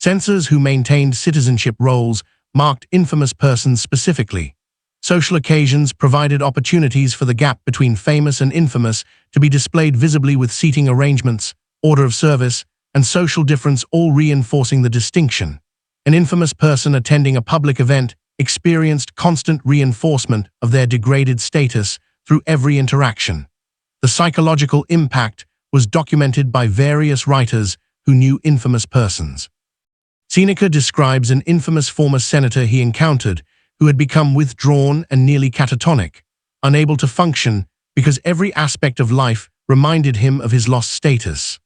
Censors who maintained citizenship roles marked infamous persons specifically. Social occasions provided opportunities for the gap between famous and infamous to be displayed visibly with seating arrangements, order of service, and social difference, all reinforcing the distinction. An infamous person attending a public event experienced constant reinforcement of their degraded status through every interaction. The psychological impact was documented by various writers who knew infamous persons. Seneca describes an infamous former senator he encountered who had become withdrawn and nearly catatonic, unable to function because every aspect of life reminded him of his lost status.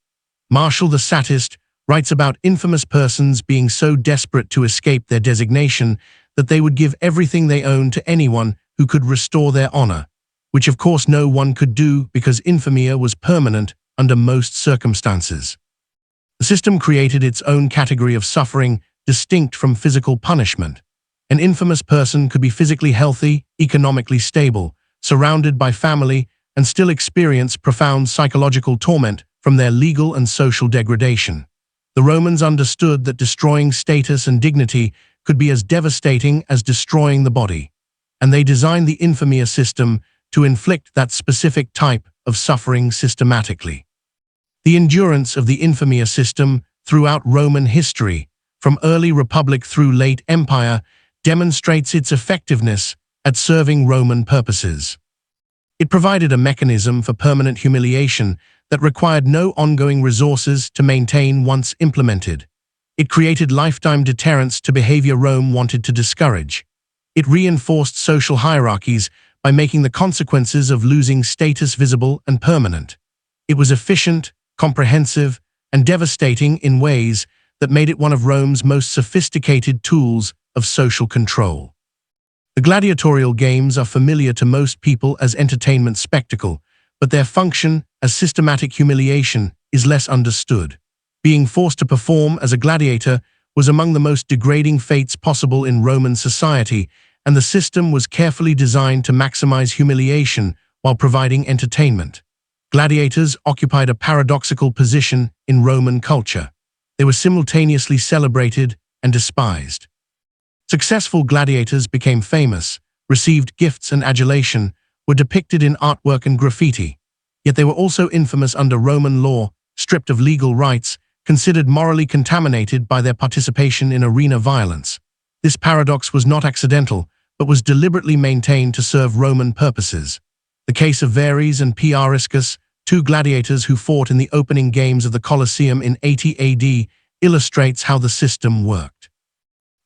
Martial the Satist writes about infamous persons being so desperate to escape their designation that they would give everything they owned to anyone who could restore their honor, which of course no one could do because infamy was permanent under most circumstances. The system created its own category of suffering distinct from physical punishment. An infamous person could be physically healthy, economically stable, surrounded by family, and still experience profound psychological torment from their legal and social degradation. The Romans understood that destroying status and dignity could be as devastating as destroying the body, and they designed the infamy system to inflict that specific type of suffering systematically. The endurance of the infamy system throughout Roman history, from early Republic through late Empire, demonstrates its effectiveness at serving Roman purposes. It provided a mechanism for permanent humiliation that required no ongoing resources to maintain once implemented. It created lifetime deterrence to behavior Rome wanted to discourage. It reinforced social hierarchies by making the consequences of losing status visible and permanent. It was efficient, comprehensive, and devastating in ways that made it one of Rome's most sophisticated tools of social control. The gladiatorial games are familiar to most people as entertainment spectacle, but their function as systematic humiliation is less understood. Being forced to perform as a gladiator was among the most degrading fates possible in Roman society, and the system was carefully designed to maximize humiliation while providing entertainment. Gladiators occupied a paradoxical position in Roman culture. They were simultaneously celebrated and despised. Successful gladiators became famous, received gifts and adulation, were depicted in artwork and graffiti. Yet they were also infamous under Roman law, stripped of legal rights, considered morally contaminated by their participation in arena violence. This paradox was not accidental, but was deliberately maintained to serve Roman purposes. The case of Verres and Priscus, two gladiators who fought in the opening games of the Colosseum in 80 AD, illustrates how the system worked.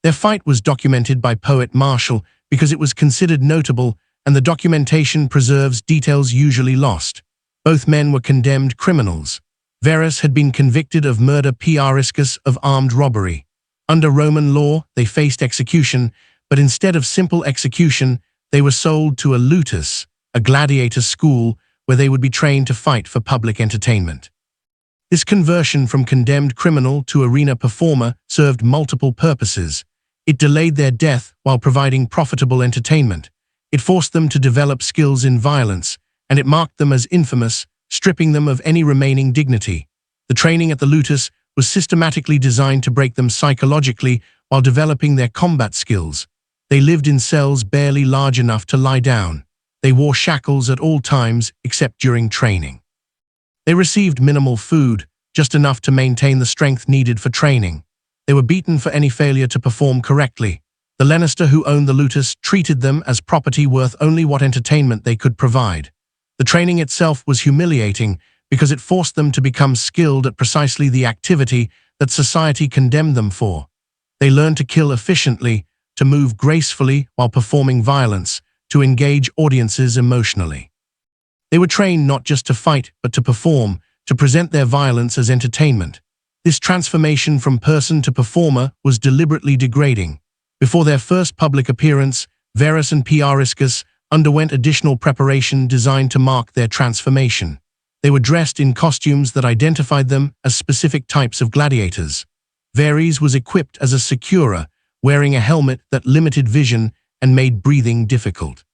Their fight was documented by poet Martial because it was considered notable, and the documentation preserves details usually lost. Both men were condemned criminals. Verres had been convicted of murder, Priscus of armed robbery. Under Roman law, they faced execution, but instead of simple execution, they were sold to a lutus, a gladiator school, where they would be trained to fight for public entertainment. This conversion from condemned criminal to arena performer served multiple purposes. It delayed their death while providing profitable entertainment. It forced them to develop skills in violence, and it marked them as infamous, stripping them of any remaining dignity. The training at the lutus was systematically designed to break them psychologically while developing their combat skills. They lived in cells barely large enough to lie down. They wore shackles at all times except during training. They received minimal food, just enough to maintain the strength needed for training. They were beaten for any failure to perform correctly. The Lannister who owned the lutus treated them as property worth only what entertainment they could provide. The training itself was humiliating because it forced them to become skilled at precisely the activity that society condemned them for. They learned to kill efficiently, to move gracefully while performing violence, to engage audiences emotionally. They were trained not just to fight, but to perform, to present their violence as entertainment. This transformation from person to performer was deliberately degrading. Before their first public appearance, Verres and Priscus underwent additional preparation designed to mark their transformation. They were dressed in costumes that identified them as specific types of gladiators. Verres was equipped as a securer, wearing a helmet that limited vision and made breathing difficult.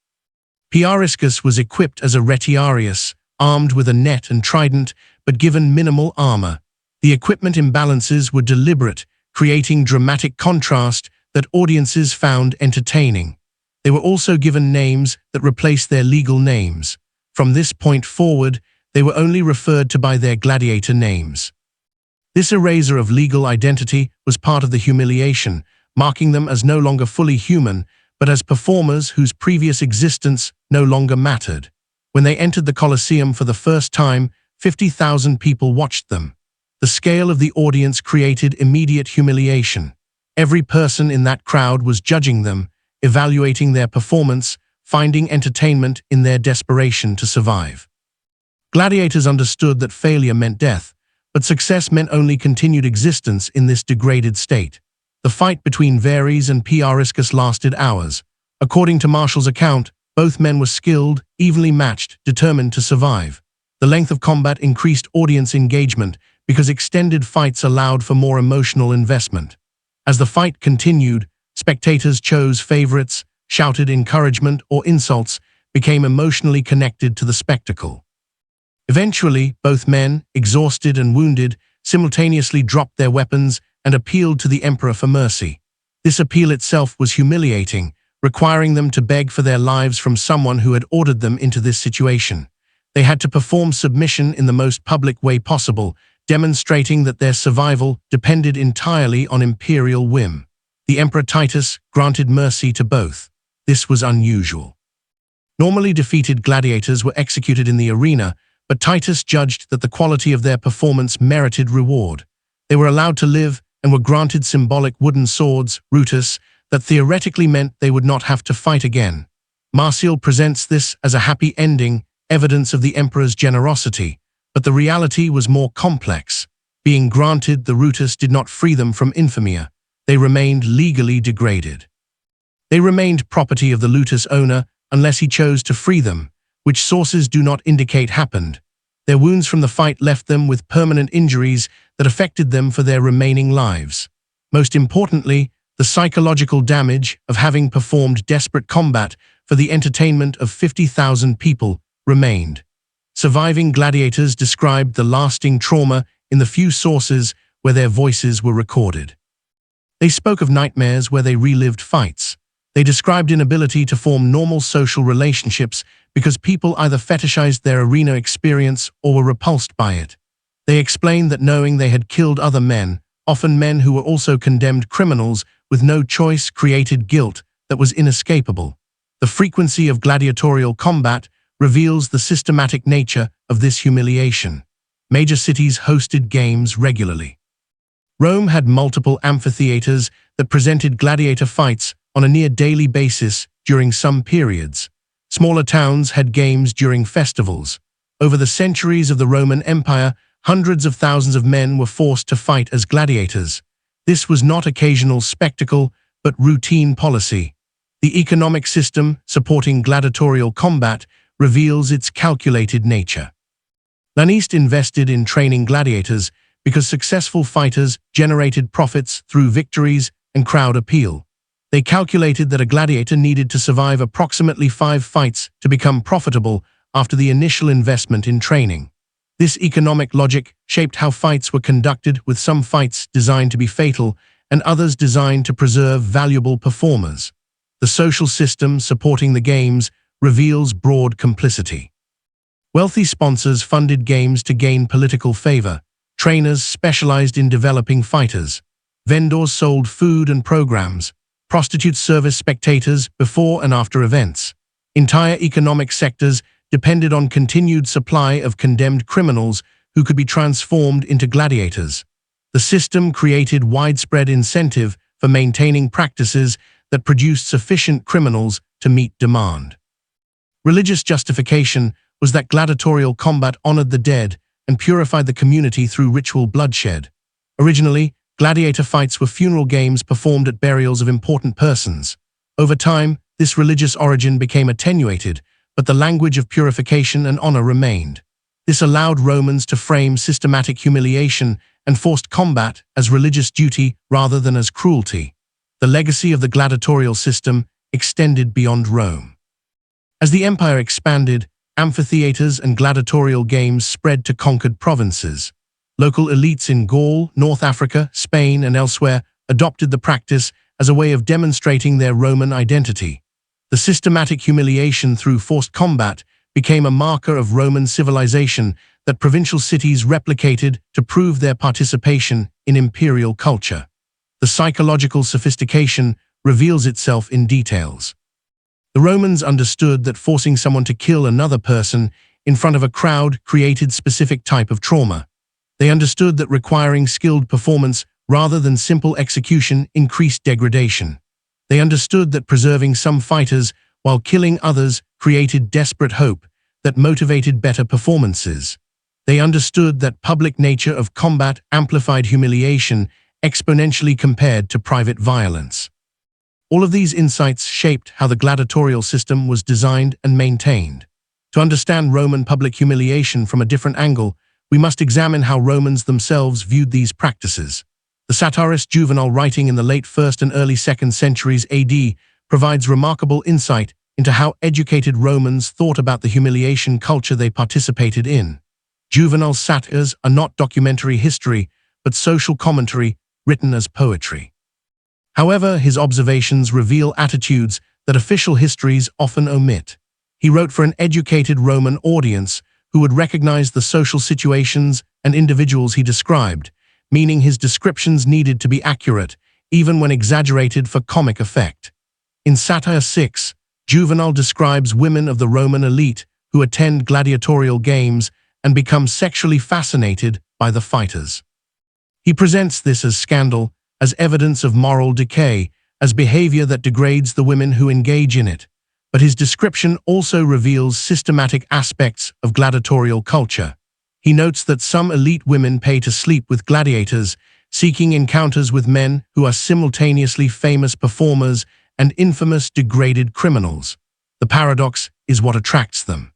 Priscus was equipped as a retiarius, armed with a net and trident, but given minimal armor. The equipment imbalances were deliberate, creating dramatic contrast that audiences found entertaining. They were also given names that replaced their legal names. From this point forward, they were only referred to by their gladiator names. This erasure of legal identity was part of the humiliation, marking them as no longer fully human, but as performers whose previous existence no longer mattered. When they entered the Colosseum for the first time, 50,000 people watched them. The scale of the audience created immediate humiliation. Every person in that crowd was judging them, evaluating their performance, finding entertainment in their desperation to survive. Gladiators understood that failure meant death, but success meant only continued existence in this degraded state. The fight between Verres and Priscus lasted hours. According to Martial's account, both men were skilled, evenly matched, determined to survive. The length of combat increased audience engagement because extended fights allowed for more emotional investment. As the fight continued, spectators chose favorites, shouted encouragement or insults, became emotionally connected to the spectacle. Eventually, both men, exhausted and wounded, simultaneously dropped their weapons and appealed to the emperor for mercy. This appeal itself was humiliating, requiring them to beg for their lives from someone who had ordered them into this situation. They had to perform submission in the most public way possible, demonstrating that their survival depended entirely on imperial whim. The Emperor Titus granted mercy to both. This was unusual. Normally defeated gladiators were executed in the arena, but Titus judged that the quality of their performance merited reward. They were allowed to live and were granted symbolic wooden swords, rutus, that theoretically meant they would not have to fight again. Martial presents this as a happy ending, evidence of the emperor's generosity, but the reality was more complex. Being granted the rutus did not free them from infamy. They remained legally degraded. They remained property of the lutus owner unless he chose to free them, which sources do not indicate happened. Their wounds from the fight left them with permanent injuries that affected them for their remaining lives. Most importantly, the psychological damage of having performed desperate combat for the entertainment of 50,000 people remained. Surviving gladiators described the lasting trauma in the few sources where their voices were recorded. They spoke of nightmares where they relived fights. They described inability to form normal social relationships because people either fetishized their arena experience or were repulsed by it. They explained that knowing they had killed other men, often men who were also condemned criminals with no choice, created guilt that was inescapable. The frequency of gladiatorial combat reveals the systematic nature of this humiliation. Major cities hosted games regularly. Rome had multiple amphitheaters that presented gladiator fights on a near-daily basis during some periods. Smaller towns had games during festivals. Over the centuries of the Roman Empire, hundreds of thousands of men were forced to fight as gladiators. This was not occasional spectacle, but routine policy. The economic system supporting gladiatorial combat reveals its calculated nature. Laniste invested in training gladiators because successful fighters generated profits through victories and crowd appeal. They calculated that a gladiator needed to survive approximately 5 fights to become profitable after the initial investment in training. This economic logic shaped how fights were conducted, with some fights designed to be fatal and others designed to preserve valuable performers. The social system supporting the games reveals broad complicity. Wealthy sponsors funded games to gain political favor. Trainers specialized in developing fighters. Vendors sold food and programs. Prostitutes serviced spectators before and after events. Entire economic sectors depended on continued supply of condemned criminals who could be transformed into gladiators. The system created widespread incentive for maintaining practices that produced sufficient criminals to meet demand. Religious justification was that gladiatorial combat honored the dead and purified the community through ritual bloodshed. Originally, gladiator fights were funeral games performed at burials of important persons. Over time, this religious origin became attenuated, but the language of purification and honor remained. This allowed Romans to frame systematic humiliation and forced combat as religious duty rather than as cruelty. The legacy of the gladiatorial system extended beyond Rome. As the empire expanded, amphitheaters and gladiatorial games spread to conquered provinces. Local elites in Gaul, North Africa, Spain, and elsewhere adopted the practice as a way of demonstrating their Roman identity. The systematic humiliation through forced combat became a marker of Roman civilization that provincial cities replicated to prove their participation in imperial culture. The psychological sophistication reveals itself in details. The Romans understood that forcing someone to kill another person in front of a crowd created specific type of trauma. They understood that requiring skilled performance rather than simple execution increased degradation. They understood that preserving some fighters while killing others created desperate hope that motivated better performances. They understood that public nature of combat amplified humiliation exponentially compared to private violence. All of these insights shaped how the gladiatorial system was designed and maintained. To understand Roman public humiliation from a different angle, we must examine how Romans themselves viewed these practices. The satirist Juvenal, writing in the late 1st and early 2nd centuries AD, provides remarkable insight into how educated Romans thought about the humiliation culture they participated in. Juvenal's satires are not documentary history, but social commentary written as poetry. However, his observations reveal attitudes that official histories often omit. He wrote for an educated Roman audience who would recognize the social situations and individuals he described, meaning his descriptions needed to be accurate, even when exaggerated for comic effect. In Satire 6, Juvenal describes women of the Roman elite who attend gladiatorial games and become sexually fascinated by the fighters. He presents this as scandal, as evidence of moral decay, as behavior that degrades the women who engage in it. But his description also reveals systematic aspects of gladiatorial culture. He notes that some elite women pay to sleep with gladiators, seeking encounters with men who are simultaneously famous performers and infamous degraded criminals. The paradox is what attracts them.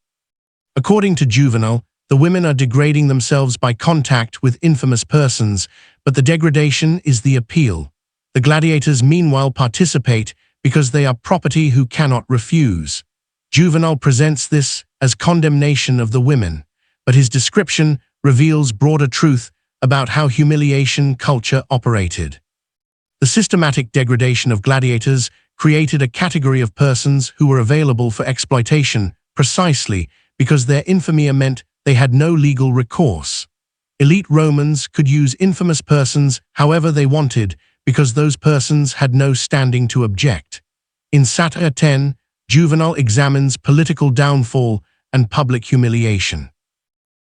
According to Juvenal, the women are degrading themselves by contact with infamous persons, but the degradation is the appeal. The gladiators meanwhile participate because they are property who cannot refuse. Juvenal presents this as condemnation of the women, but his description reveals broader truth about how humiliation culture operated. The systematic degradation of gladiators created a category of persons who were available for exploitation precisely because their infamy meant they had no legal recourse. Elite Romans could use infamous persons however they wanted because those persons had no standing to object. In Satire 10, Juvenal examines political downfall and public humiliation.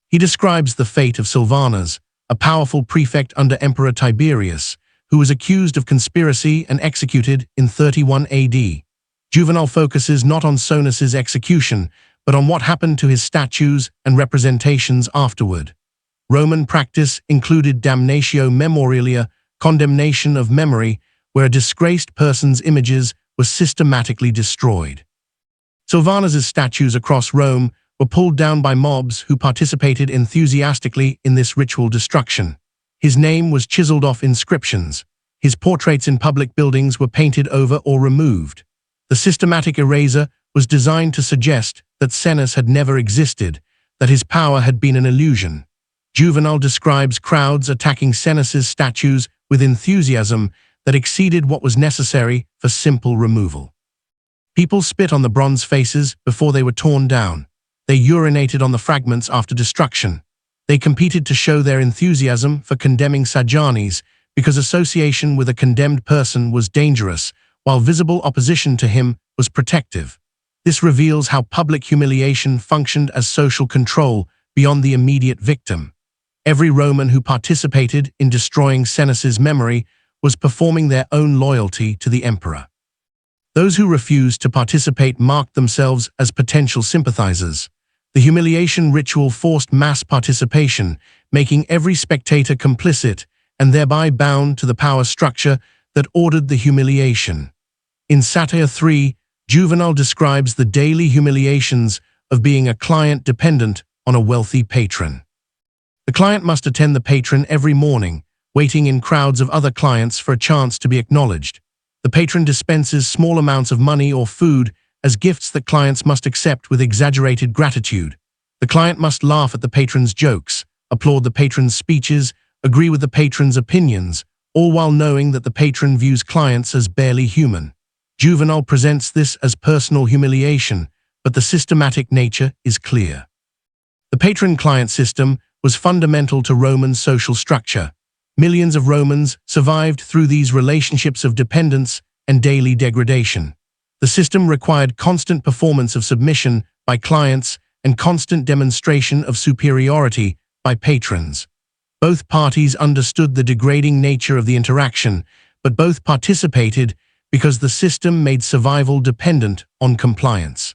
He describes the fate of Silvanus, a powerful prefect under Emperor Tiberius, who was accused of conspiracy and executed in 31 AD. Juvenal focuses not on Sonus's execution, but on what happened to his statues and representations afterward. Roman practice included damnatio memorialia, condemnation of memory, where a disgraced person's images were systematically destroyed. Silvanus's statues across Rome were pulled down by mobs who participated enthusiastically in this ritual destruction. His name was chiseled off inscriptions. His portraits in public buildings were painted over or removed. The systematic erasure was designed to suggest that Senus had never existed, that his power had been an illusion. Juvenal describes crowds attacking Senus's statues with enthusiasm that exceeded what was necessary for simple removal. People spit on the bronze faces before they were torn down. They urinated on the fragments after destruction. They competed to show their enthusiasm for condemning Sejanus because association with a condemned person was dangerous, while visible opposition to him was protective. This reveals how public humiliation functioned as social control beyond the immediate victim. Every Roman who participated in destroying Senus's memory was performing their own loyalty to the emperor. Those who refused to participate marked themselves as potential sympathizers. The humiliation ritual forced mass participation, making every spectator complicit and thereby bound to the power structure that ordered the humiliation. In Satire 3, Juvenal describes the daily humiliations of being a client dependent on a wealthy patron. The client must attend the patron every morning, waiting in crowds of other clients for a chance to be acknowledged. The patron dispenses small amounts of money or food as gifts that clients must accept with exaggerated gratitude. The client must laugh at the patron's jokes, applaud the patron's speeches, agree with the patron's opinions, all while knowing that the patron views clients as barely human. Juvenal presents this as personal humiliation, but the systematic nature is clear. The patron-client system was fundamental to Roman social structure. Millions of Romans survived through these relationships of dependence and daily degradation. The system required constant performance of submission by clients and constant demonstration of superiority by patrons. Both parties understood the degrading nature of the interaction, but both participated because the system made survival dependent on compliance.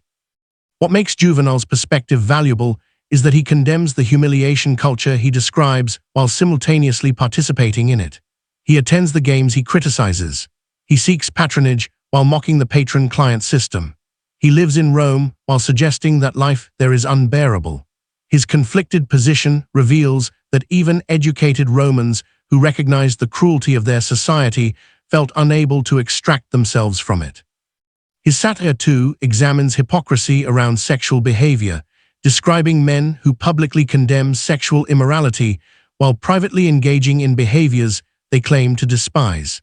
What makes Juvenal's perspective valuable is that he condemns the humiliation culture he describes while simultaneously participating in it. He attends the games he criticizes. He seeks patronage while mocking the patron-client system. He lives in Rome while suggesting that life there is unbearable. His conflicted position reveals that even educated Romans who recognized the cruelty of their society felt unable to extract themselves from it. His Satire 2 examines hypocrisy around sexual behavior, describing men who publicly condemn sexual immorality while privately engaging in behaviors they claim to despise.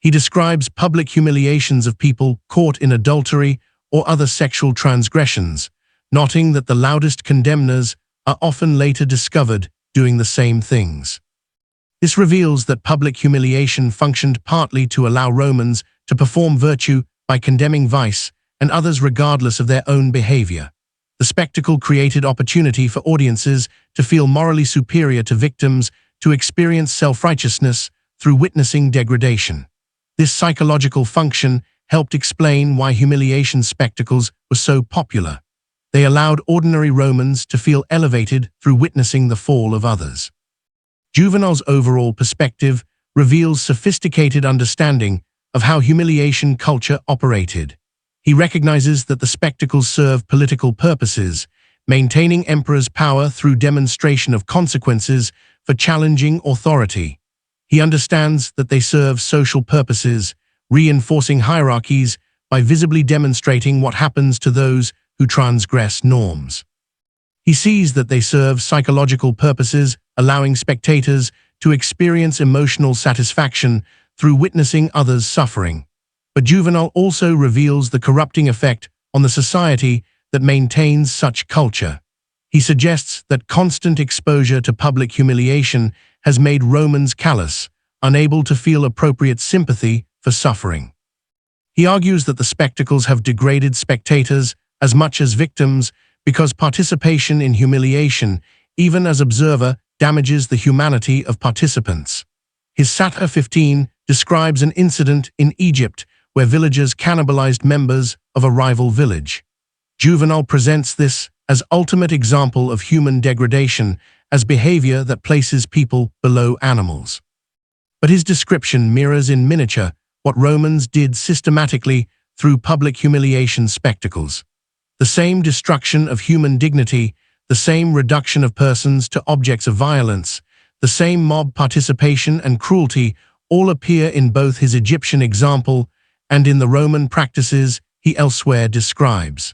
He describes public humiliations of people caught in adultery or other sexual transgressions, noting that the loudest condemners are often later discovered doing the same things. This reveals that public humiliation functioned partly to allow Romans to perform virtue by condemning vice and others regardless of their own behavior. The spectacle created opportunity for audiences to feel morally superior to victims, to experience self-righteousness through witnessing degradation. This psychological function helped explain why humiliation spectacles were so popular. They allowed ordinary Romans to feel elevated through witnessing the fall of others. Juvenal's overall perspective reveals sophisticated understanding of how humiliation culture operated. He recognizes that the spectacles serve political purposes, maintaining emperors' power through demonstration of consequences for challenging authority. He understands that they serve social purposes, reinforcing hierarchies by visibly demonstrating what happens to those who transgress norms. He sees that they serve psychological purposes, allowing spectators to experience emotional satisfaction through witnessing others' suffering. But Juvenal also reveals the corrupting effect on the society that maintains such culture. He suggests that constant exposure to public humiliation has made Romans callous, unable to feel appropriate sympathy for suffering. He argues that the spectacles have degraded spectators as much as victims because participation in humiliation, even as observer, damages the humanity of participants. His Satire 15 describes an incident in Egypt where villagers cannibalized members of a rival village. Juvenal presents this as ultimate example of human degradation, as behavior that places people below animals. But his description mirrors in miniature what Romans did systematically through public humiliation spectacles. The same destruction of human dignity, the same reduction of persons to objects of violence, the same mob participation and cruelty all appear in both his Egyptian example and in the Roman practices he elsewhere describes.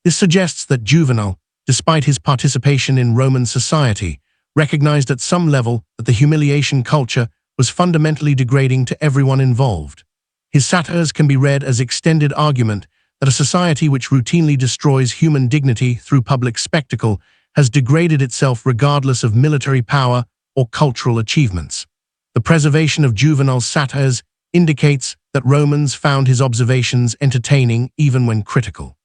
This suggests that Juvenal, despite his participation in Roman society, recognized at some level that the humiliation culture was fundamentally degrading to everyone involved. His satires can be read as extended argument that a society which routinely destroys human dignity through public spectacle has degraded itself regardless of military power or cultural achievements. The preservation of Juvenal's satires indicates that Romans found his observations entertaining even when critical.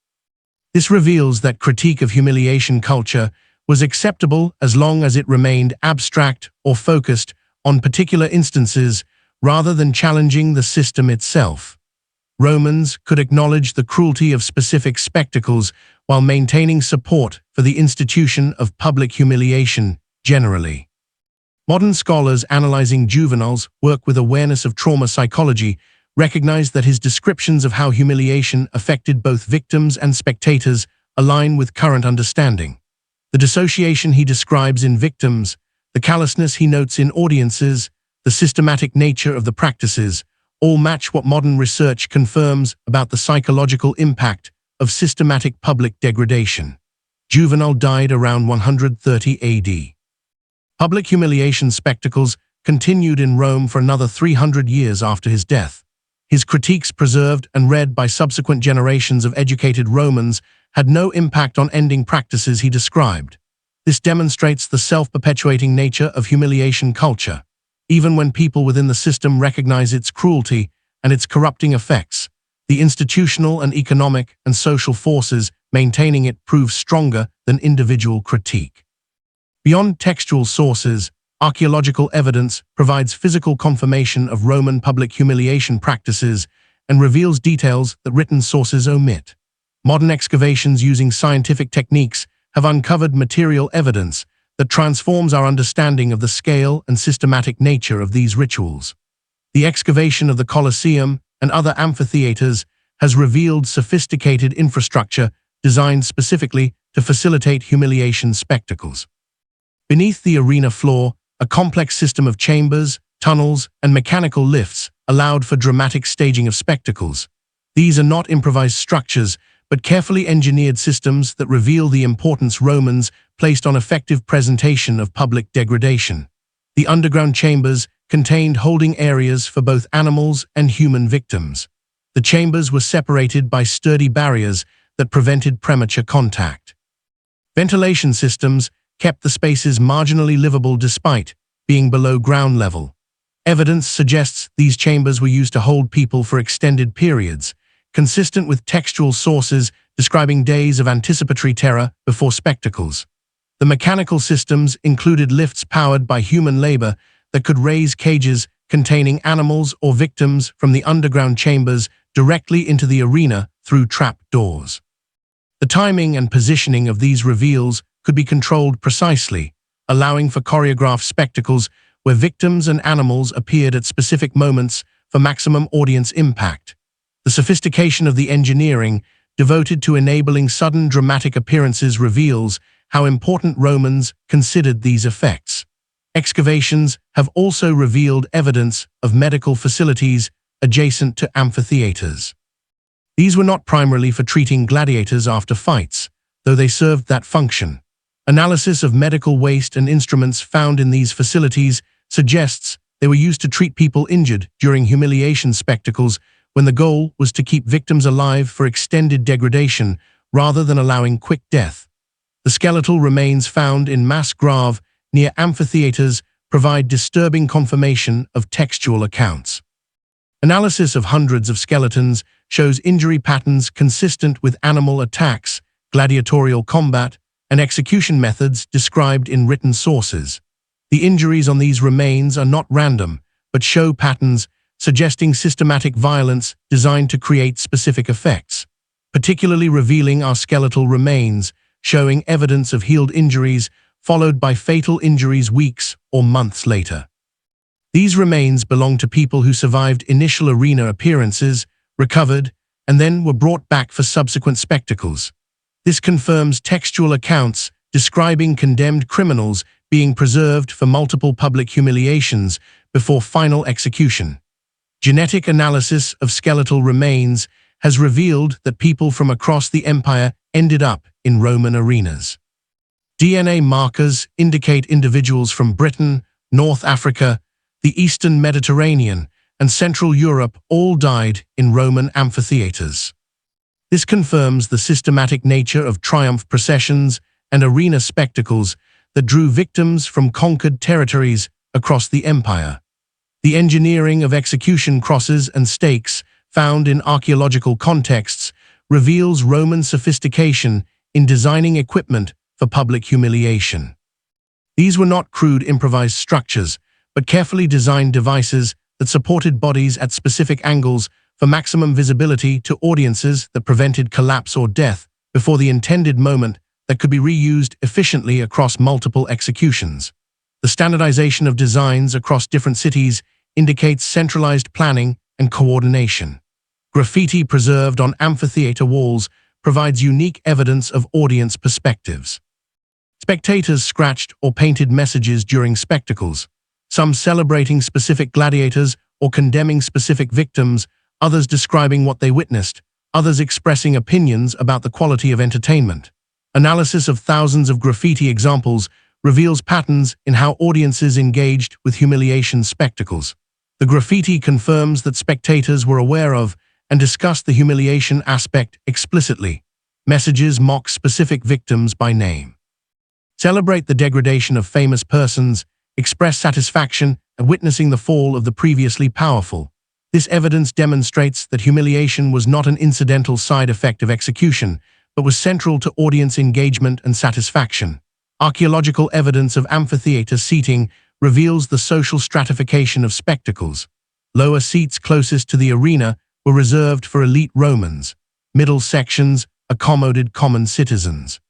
This reveals that critique of humiliation culture was acceptable as long as it remained abstract or focused on particular instances rather than challenging the system itself. Romans could acknowledge the cruelty of specific spectacles while maintaining support for the institution of public humiliation generally. Modern scholars analyzing Juvenal's work with awareness of trauma psychology recognize that his descriptions of how humiliation affected both victims and spectators align with current understanding. The dissociation he describes in victims, the callousness he notes in audiences, the systematic nature of the practices, all match what modern research confirms about the psychological impact of systematic public degradation. Juvenal died around 130 AD. Public humiliation spectacles continued in Rome for another 300 years after his death. His critiques, preserved and read by subsequent generations of educated Romans, had no impact on ending practices he described. This demonstrates the self-perpetuating nature of humiliation culture. Even when people within the system recognize its cruelty and its corrupting effects, the institutional and economic and social forces maintaining it prove stronger than individual critique. Beyond textual sources, archaeological evidence provides physical confirmation of Roman public humiliation practices and reveals details that written sources omit. Modern excavations using scientific techniques have uncovered material evidence that transforms our understanding of the scale and systematic nature of these rituals. The excavation of the Colosseum and other amphitheaters has revealed sophisticated infrastructure designed specifically to facilitate humiliation spectacles. Beneath the arena floor, a complex system of chambers, tunnels, and mechanical lifts allowed for dramatic staging of spectacles. These are not improvised structures, but carefully engineered systems that reveal the importance Romans placed on effective presentation of public degradation. The underground chambers contained holding areas for both animals and human victims. The chambers were separated by sturdy barriers that prevented premature contact. Ventilation systems kept the spaces marginally livable despite being below ground level. Evidence suggests these chambers were used to hold people for extended periods, consistent with textual sources describing days of anticipatory terror before spectacles. The mechanical systems included lifts powered by human labor that could raise cages containing animals or victims from the underground chambers directly into the arena through trap doors. The timing and positioning of these reveals could be controlled precisely, allowing for choreographed spectacles where victims and animals appeared at specific moments for maximum audience impact. The sophistication of the engineering devoted to enabling sudden dramatic appearances reveals how important Romans considered these effects. Excavations have also revealed evidence of medical facilities adjacent to amphitheaters. These were not primarily for treating gladiators after fights, though they served that function. Analysis of medical waste and instruments found in these facilities suggests they were used to treat people injured during humiliation spectacles, when the goal was to keep victims alive for extended degradation rather than allowing quick death. The skeletal remains found in mass grave near amphitheaters provide disturbing confirmation of textual accounts. Analysis of hundreds of skeletons shows injury patterns consistent with animal attacks, gladiatorial combat, and execution methods described in written sources. The injuries on these remains are not random, but show patterns suggesting systematic violence designed to create specific effects. Particularly revealing are skeletal remains, showing evidence of healed injuries followed by fatal injuries weeks or months later. These remains belong to people who survived initial arena appearances, recovered, and then were brought back for subsequent spectacles. This confirms textual accounts describing condemned criminals being preserved for multiple public humiliations before final execution. Genetic analysis of skeletal remains has revealed that people from across the empire ended up in Roman arenas. DNA markers indicate individuals from Britain, North Africa, the Eastern Mediterranean, and Central Europe all died in Roman amphitheaters. This confirms the systematic nature of triumph processions and arena spectacles that drew victims from conquered territories across the empire. The engineering of execution crosses and stakes found in archaeological contexts reveals Roman sophistication in designing equipment for public humiliation. These were not crude improvised structures, but carefully designed devices that supported bodies at specific angles for maximum visibility to audiences that prevented collapse or death before the intended moment that could be reused efficiently across multiple executions. The standardization of designs across different cities indicates centralized planning and coordination. Graffiti preserved on amphitheater walls provides unique evidence of audience perspectives. Spectators scratched or painted messages during spectacles, some celebrating specific gladiators or condemning specific victims, others describing what they witnessed, others expressing opinions about the quality of entertainment. Analysis of thousands of graffiti examples reveals patterns in how audiences engaged with humiliation spectacles. The graffiti confirms that spectators were aware of and discussed the humiliation aspect explicitly. Messages mock specific victims by name. Celebrate the degradation of famous persons, express satisfaction at witnessing the fall of the previously powerful. This evidence demonstrates that humiliation was not an incidental side effect of execution, but was central to audience engagement and satisfaction. Archaeological evidence of amphitheater seating reveals the social stratification of spectacles. Lower seats closest to the arena were reserved for elite Romans. Middle sections accommodated common citizens.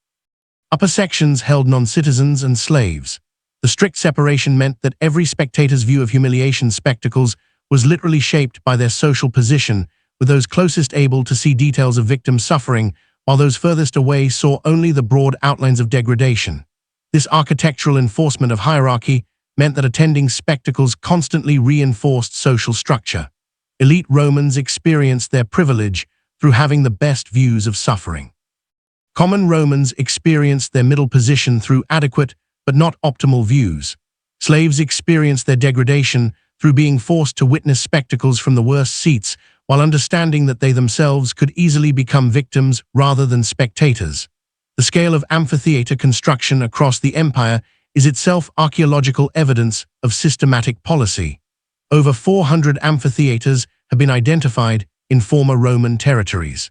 Upper sections held non-citizens and slaves. The strict separation meant that every spectator's view of humiliation spectacles was literally shaped by their social position, with those closest able to see details of victim suffering, while those furthest away saw only the broad outlines of degradation. This architectural enforcement of hierarchy meant that attending spectacles constantly reinforced social structure. Elite Romans experienced their privilege through having the best views of suffering. Common Romans experienced their middle position through adequate but not optimal views. Slaves experienced their degradation through being forced to witness spectacles from the worst seats, while understanding that they themselves could easily become victims rather than spectators. The scale of amphitheater construction across the empire is itself archaeological evidence of systematic policy. Over 400 amphitheaters have been identified in former Roman territories.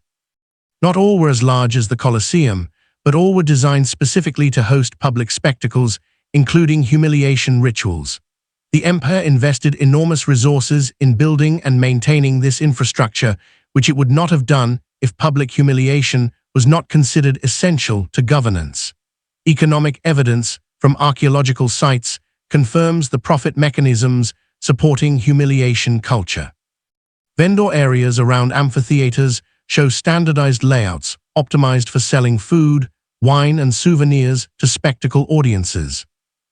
Not all were as large as the Colosseum, but all were designed specifically to host public spectacles, including humiliation rituals. The empire invested enormous resources in building and maintaining this infrastructure, which it would not have done if public humiliation was not considered essential to governance. Economic evidence from archaeological sites confirms the profit mechanisms supporting humiliation culture. Vendor areas around amphitheaters show standardized layouts optimized for selling food, wine, and souvenirs to spectacle audiences.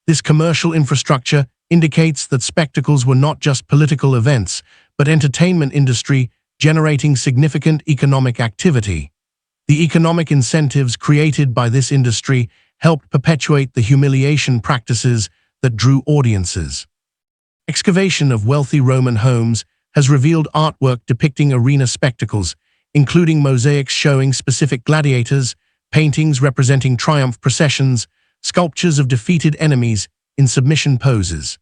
This commercial infrastructure indicates that spectacles were not just political events, but entertainment industry generating significant economic activity. The economic incentives created by this industry helped perpetuate the humiliation practices that drew audiences. Excavation of wealthy Roman homes has revealed artwork depicting arena spectacles, including mosaics showing specific gladiators, paintings representing triumph processions, sculptures of defeated enemies in submission poses.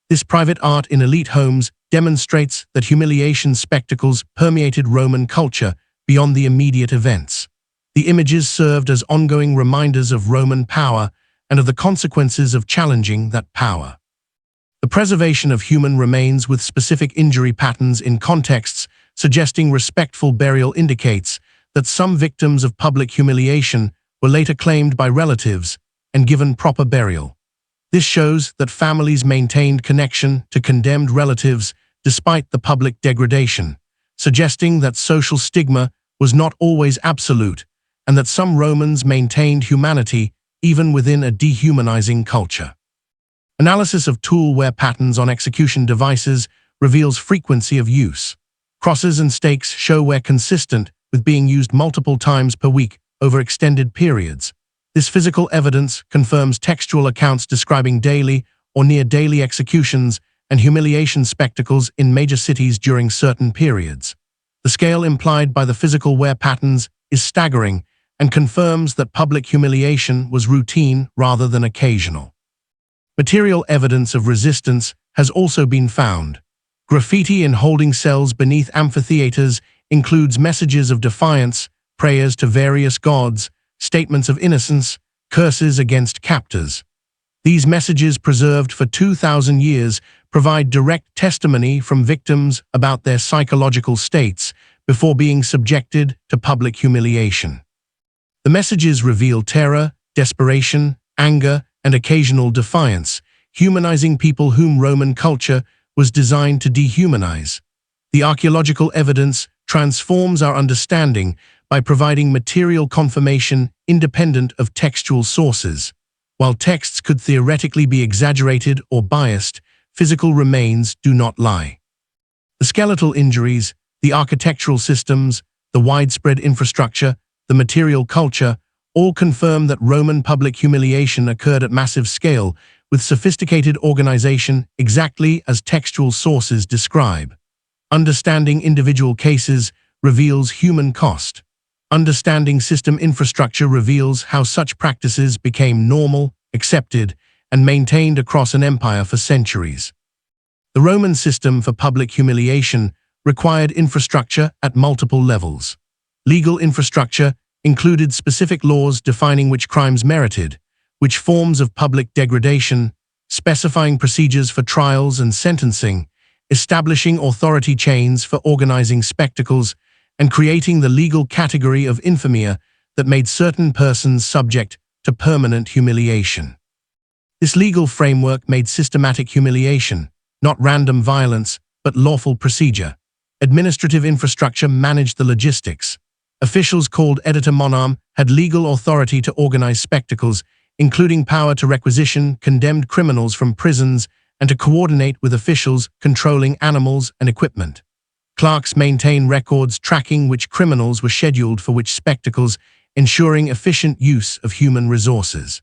This private art in elite homes demonstrates that humiliation spectacles permeated Roman culture beyond the immediate events. The images served as ongoing reminders of Roman power and of the consequences of challenging that power. The preservation of human remains with specific injury patterns in contexts suggesting respectful burial indicates that some victims of public humiliation were later claimed by relatives and given proper burial. This shows that families maintained connection to condemned relatives despite the public degradation, suggesting that social stigma was not always absolute and that some Romans maintained humanity even within a dehumanizing culture. Analysis of tool wear patterns on execution devices reveals frequency of use. Crosses and stakes show wear consistent with being used multiple times per week over extended periods. This physical evidence confirms textual accounts describing daily or near-daily executions and humiliation spectacles in major cities during certain periods. The scale implied by the physical wear patterns is staggering and confirms that public humiliation was routine rather than occasional. Material evidence of resistance has also been found. Graffiti in holding cells beneath amphitheaters includes messages of defiance, prayers to various gods, statements of innocence, curses against captors. These messages, preserved for 2,000 years, provide direct testimony from victims about their psychological states before being subjected to public humiliation. The messages reveal terror, desperation, anger, and occasional defiance, humanizing people whom Roman culture was designed to dehumanize. The archaeological evidence transforms our understanding by providing material confirmation independent of textual sources. While texts could theoretically be exaggerated or biased, physical remains do not lie. The skeletal injuries, the architectural systems, the widespread infrastructure, the material culture, all confirm that Roman public humiliation occurred at massive scale with sophisticated organization exactly as textual sources describe. Understanding individual cases reveals human cost. Understanding system infrastructure reveals how such practices became normal, accepted, and maintained across an empire for centuries. The Roman system for public humiliation required infrastructure at multiple levels. Legal infrastructure included specific laws defining which crimes merited, which forms of public degradation, specifying procedures for trials and sentencing, establishing authority chains for organizing spectacles, and creating the legal category of infamia that made certain persons subject to permanent humiliation. This legal framework made systematic humiliation, not random violence, but lawful procedure. Administrative infrastructure managed the logistics. Officials called edita monarm had legal authority to organize spectacles, including power to requisition condemned criminals from prisons and to coordinate with officials controlling animals and equipment. Clerks maintain records tracking which criminals were scheduled for which spectacles, ensuring efficient use of human resources.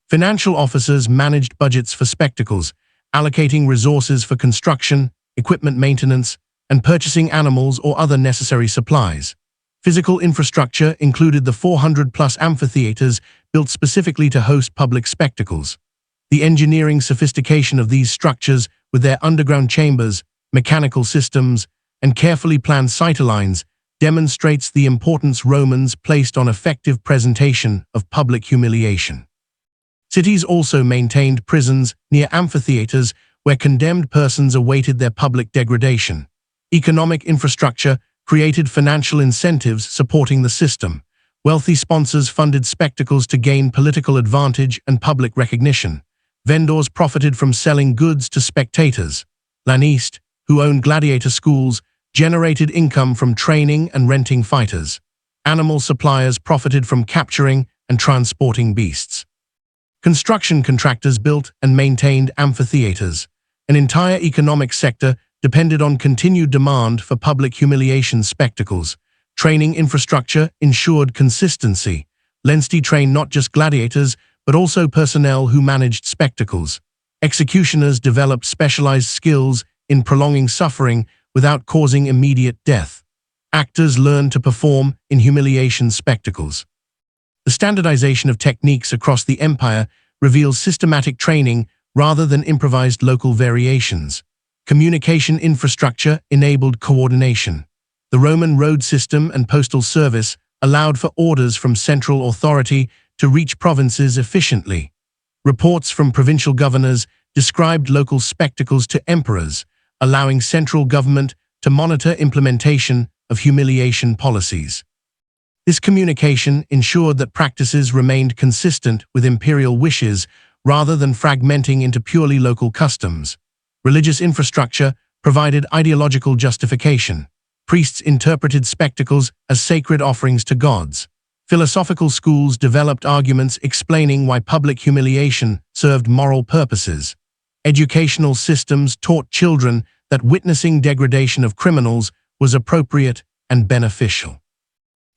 Financial officers managed budgets for spectacles, allocating resources for construction, equipment maintenance, and purchasing animals or other necessary supplies. Physical infrastructure included the 400-plus amphitheaters built specifically to host public spectacles. The engineering sophistication of these structures, with their underground chambers, mechanical systems, and carefully planned sightlines, demonstrates the importance Romans placed on effective presentation of public humiliation. Cities also maintained prisons near amphitheaters where condemned persons awaited their public degradation. Economic infrastructure created financial incentives supporting the system. Wealthy sponsors funded spectacles to gain political advantage and public recognition. Vendors profited from selling goods to spectators. Lanists, who owned gladiator schools, generated income from training and renting fighters. Animal suppliers profited from capturing and transporting beasts. Construction contractors built and maintained amphitheaters. An entire economic sector depended on continued demand for public humiliation spectacles. Training infrastructure ensured consistency. Lanists trained not just gladiators, but also personnel who managed spectacles. Executioners developed specialized skills in prolonging suffering, without causing immediate death. Actors learned to perform in humiliation spectacles. The standardization of techniques across the empire reveals systematic training rather than improvised local variations. Communication infrastructure enabled coordination. The Roman road system and postal service allowed for orders from central authority to reach provinces efficiently. Reports from provincial governors described local spectacles to emperors, allowing central government to monitor implementation of humiliation policies. This communication ensured that practices remained consistent with imperial wishes rather than fragmenting into purely local customs. Religious infrastructure provided ideological justification. Priests interpreted spectacles as sacred offerings to gods. Philosophical schools developed arguments explaining why public humiliation served moral purposes. Educational systems taught children that witnessing degradation of criminals was appropriate and beneficial.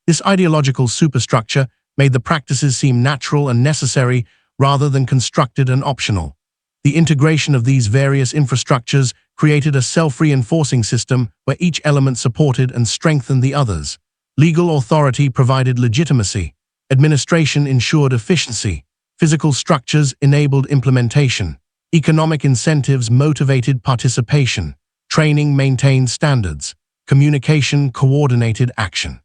This ideological superstructure made the practices seem natural and necessary rather than constructed and optional. The integration of these various infrastructures created a self-reinforcing system where each element supported and strengthened the others. Legal authority provided legitimacy. Administration ensured efficiency. Physical structures enabled implementation. Economic incentives motivated participation. Training maintained standards. Communication coordinated action.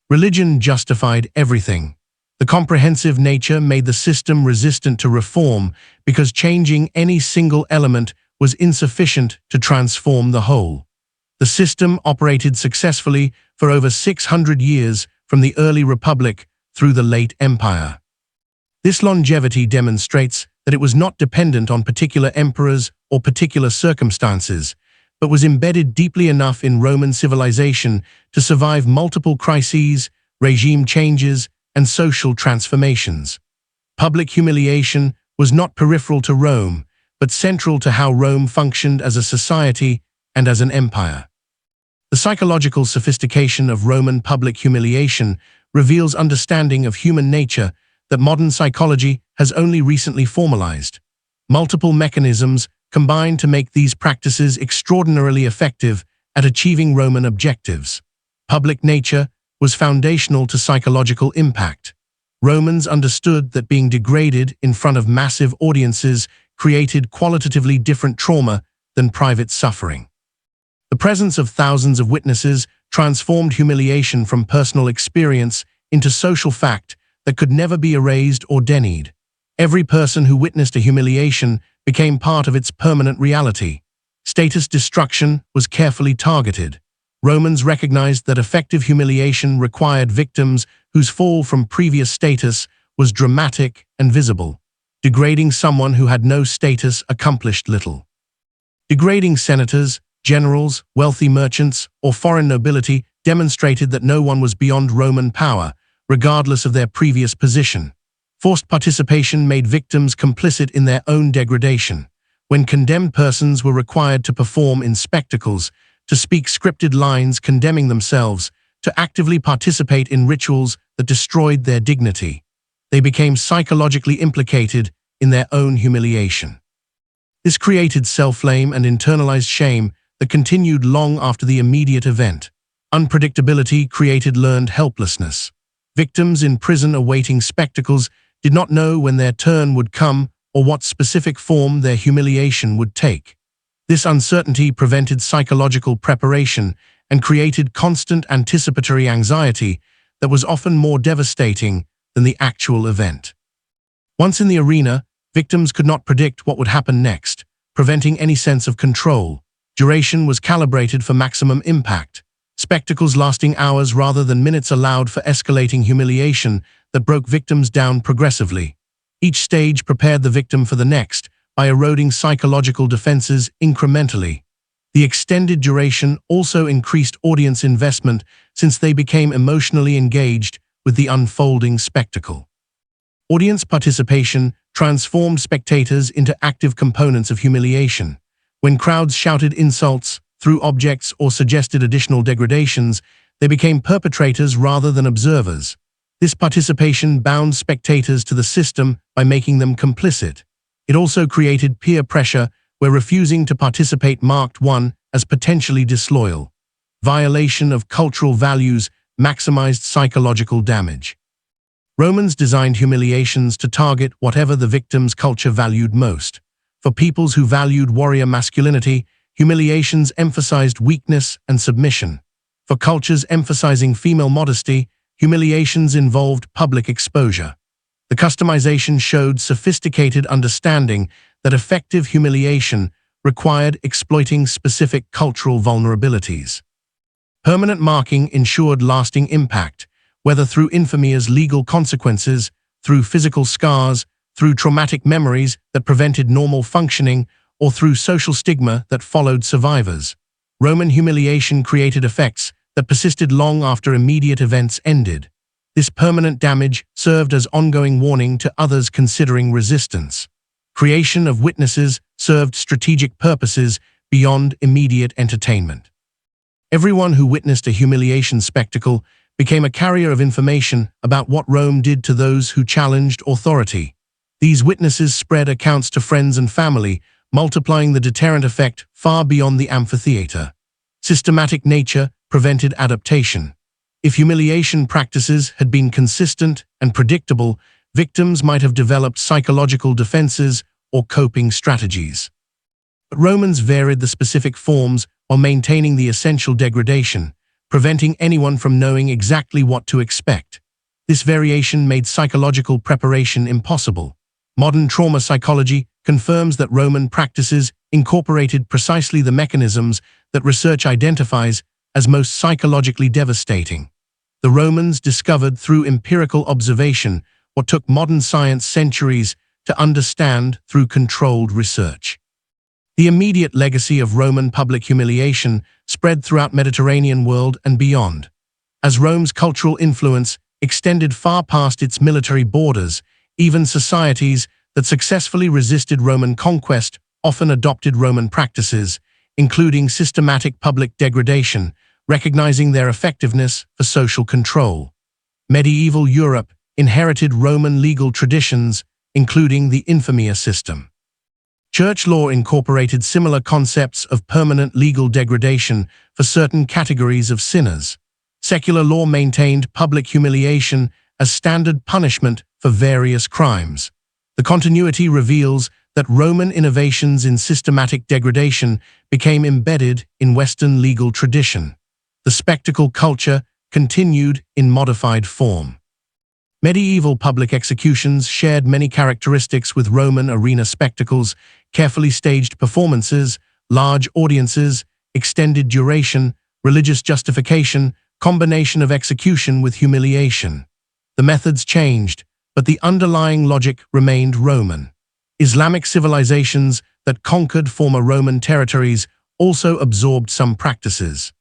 Religion justified everything. The comprehensive nature made the system resistant to reform because changing any single element was insufficient to transform the whole. The system operated successfully for over 600 years from the early Republic through the late Empire. This longevity demonstrates that it was not dependent on particular emperors or particular circumstances, but was embedded deeply enough in Roman civilization to survive multiple crises, regime changes, and social transformations. Public humiliation was not peripheral to Rome, but central to how Rome functioned as a society and as an empire. The psychological sophistication of Roman public humiliation reveals understanding of human nature that modern psychology has only recently formalized. Multiple mechanisms combined to make these practices extraordinarily effective at achieving Roman objectives. Public nature was foundational to psychological impact. Romans understood that being degraded in front of massive audiences created qualitatively different trauma than private suffering. The presence of thousands of witnesses transformed humiliation from personal experience into social fact that could never be erased or denied. Every person who witnessed a humiliation became part of its permanent reality. Status destruction was carefully targeted. Romans recognized that effective humiliation required victims whose fall from previous status was dramatic and visible. Degrading someone who had no status accomplished little. Degrading senators, generals, wealthy merchants, or foreign nobility demonstrated that no one was beyond Roman power, regardless of their previous position. Forced participation made victims complicit in their own degradation. When condemned persons were required to perform in spectacles, to speak scripted lines condemning themselves, to actively participate in rituals that destroyed their dignity, they became psychologically implicated in their own humiliation. This created self-blame and internalized shame that continued long after the immediate event. Unpredictability created learned helplessness. Victims in prison awaiting spectacles did not know when their turn would come or what specific form their humiliation would take. This uncertainty prevented psychological preparation and created constant anticipatory anxiety that was often more devastating than the actual event. Once in the arena, victims could not predict what would happen next, preventing any sense of control. Duration was calibrated for maximum impact. Spectacles lasting hours rather than minutes allowed for escalating humiliation that broke victims down progressively. Each stage prepared the victim for the next by eroding psychological defenses incrementally. The extended duration also increased audience investment since they became emotionally engaged with the unfolding spectacle. Audience participation transformed spectators into active components of humiliation. When crowds shouted insults, threw objects, or suggested additional degradations, they became perpetrators rather than observers. This participation bound spectators to the system by making them complicit. It also created peer pressure, where refusing to participate marked one as potentially disloyal. Violation of cultural values maximized psychological damage. Romans designed humiliations to target whatever the victim's culture valued most. For peoples who valued warrior masculinity, humiliations emphasized weakness and submission. For cultures emphasizing female modesty, humiliations involved public exposure. The customization showed sophisticated understanding that effective humiliation required exploiting specific cultural vulnerabilities. Permanent marking ensured lasting impact, whether through infame's legal consequences, through physical scars, through traumatic memories that prevented normal functioning, or through social stigma that followed survivors. Roman humiliation created effects that persisted long after immediate events ended. This permanent damage served as ongoing warning to others considering resistance. Creation of witnesses served strategic purposes beyond immediate entertainment. Everyone who witnessed a humiliation spectacle became a carrier of information about what Rome did to those who challenged authority. These witnesses spread accounts to friends and family, multiplying the deterrent effect far beyond the amphitheater. Systematic nature prevented adaptation. If humiliation practices had been consistent and predictable, victims might have developed psychological defenses or coping strategies. But Romans varied the specific forms while maintaining the essential degradation, preventing anyone from knowing exactly what to expect. This variation made psychological preparation impossible. Modern trauma psychology confirms that Roman practices incorporated precisely the mechanisms that research identifies as most psychologically devastating. The Romans discovered through empirical observation what took modern science centuries to understand through controlled research. The immediate legacy of Roman public humiliation spread throughout the Mediterranean world and beyond. As Rome's cultural influence extended far past its military borders, even societies that successfully resisted Roman conquest often adopted Roman practices, including systematic public degradation, recognizing their effectiveness for social control. Medieval Europe inherited Roman legal traditions, including the infamia system. Church law incorporated similar concepts of permanent legal degradation for certain categories of sinners. Secular law maintained public humiliation as standard punishment for various crimes. The continuity reveals that Roman innovations in systematic degradation became embedded in Western legal tradition. The spectacle culture continued in modified form. Medieval public executions shared many characteristics with Roman arena spectacles: carefully staged performances, large audiences, extended duration, religious justification, combination of execution with humiliation. The methods changed, but the underlying logic remained Roman. Islamic civilizations that conquered former Roman territories also absorbed some practices.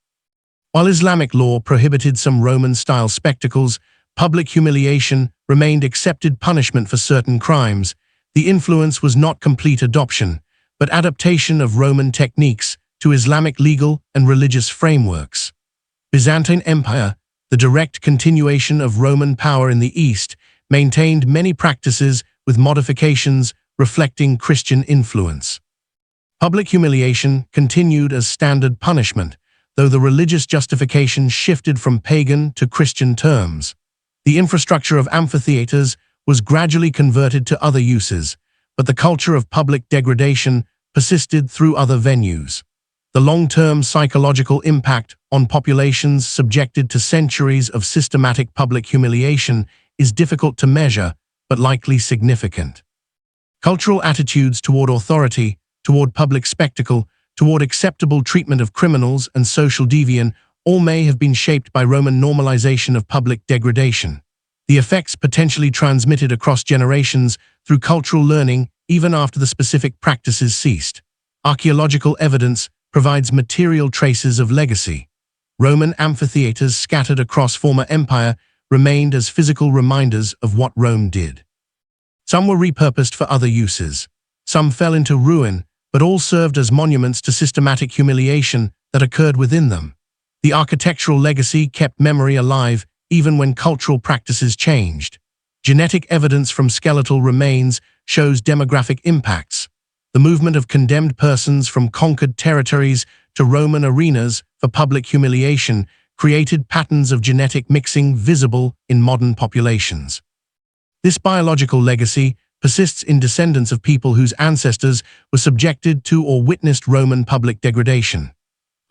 While Islamic law prohibited some Roman-style spectacles, public humiliation remained accepted punishment for certain crimes. The influence was not complete adoption, but adaptation of Roman techniques to Islamic legal and religious frameworks. Byzantine Empire, the direct continuation of Roman power in the East, maintained many practices with modifications reflecting Christian influence. Public humiliation continued as standard punishment, though the religious justification shifted from pagan to Christian terms. The infrastructure of amphitheaters was gradually converted to other uses, but the culture of public degradation persisted through other venues. The long-term psychological impact on populations subjected to centuries of systematic public humiliation is difficult to measure, but likely significant. Cultural attitudes toward authority, toward public spectacle, toward acceptable treatment of criminals and social deviance all may have been shaped by Roman normalization of public degradation. The effects potentially transmitted across generations through cultural learning even after the specific practices ceased. Archaeological evidence provides material traces of legacy. Roman amphitheaters scattered across former empire remained as physical reminders of what Rome did. Some were repurposed for other uses. Some fell into ruin, but all served as monuments to systematic humiliation that occurred within them. The architectural legacy kept memory alive even when cultural practices changed. Genetic evidence from skeletal remains shows demographic impacts. The movement of condemned persons from conquered territories to Roman arenas for public humiliation created patterns of genetic mixing visible in modern populations. This biological legacy persists in descendants of people whose ancestors were subjected to or witnessed Roman public degradation.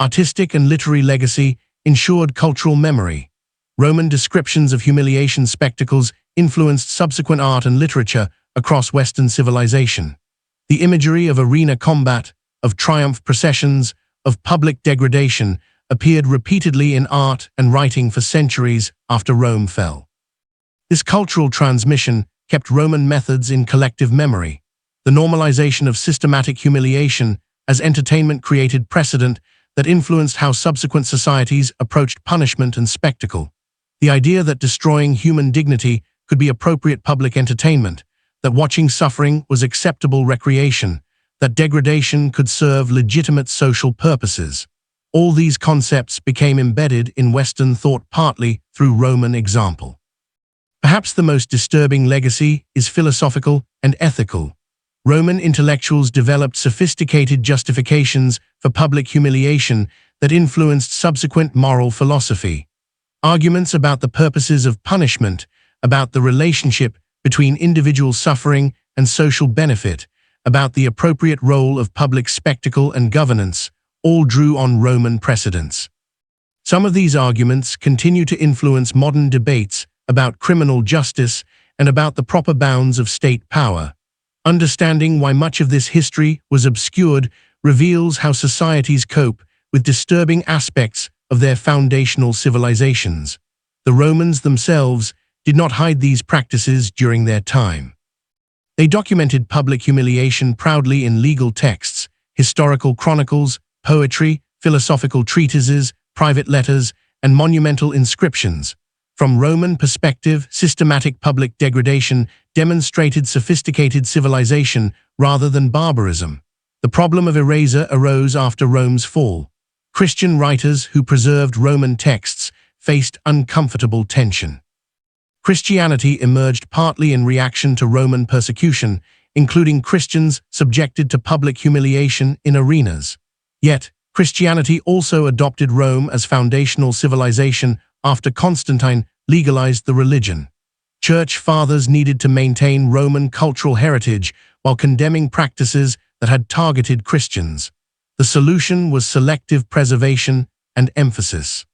Artistic and literary legacy ensured cultural memory. Roman descriptions of humiliation spectacles influenced subsequent art and literature across Western civilization. The imagery of arena combat, of triumph processions, of public degradation appeared repeatedly in art and writing for centuries after Rome fell. This cultural transmission kept Roman methods in collective memory. The normalization of systematic humiliation as entertainment created precedent that influenced how subsequent societies approached punishment and spectacle. The idea that destroying human dignity could be appropriate public entertainment, that watching suffering was acceptable recreation, that degradation could serve legitimate social purposes. All these concepts became embedded in Western thought partly through Roman example. Perhaps the most disturbing legacy is philosophical and ethical. Roman intellectuals developed sophisticated justifications for public humiliation that influenced subsequent moral philosophy. Arguments about the purposes of punishment, about the relationship between individual suffering and social benefit, about the appropriate role of public spectacle and governance, all drew on Roman precedents. Some of these arguments continue to influence modern debates about criminal justice and about the proper bounds of state power. Understanding why much of this history was obscured reveals how societies cope with disturbing aspects of their foundational civilizations. The Romans themselves did not hide these practices during their time. They documented public humiliation proudly in legal texts, historical chronicles, poetry, philosophical treatises, private letters, and monumental inscriptions. From Roman perspective, systematic public degradation demonstrated sophisticated civilization rather than barbarism. The problem of erasure arose after Rome's fall. Christian writers who preserved Roman texts faced uncomfortable tension. Christianity emerged partly in reaction to Roman persecution, including Christians subjected to public humiliation in arenas. Yet, Christianity also adopted Rome as foundational civilization after Constantine legalized the religion. Church fathers needed to maintain Roman cultural heritage while condemning practices that had targeted Christians. The solution was selective preservation and emphasis.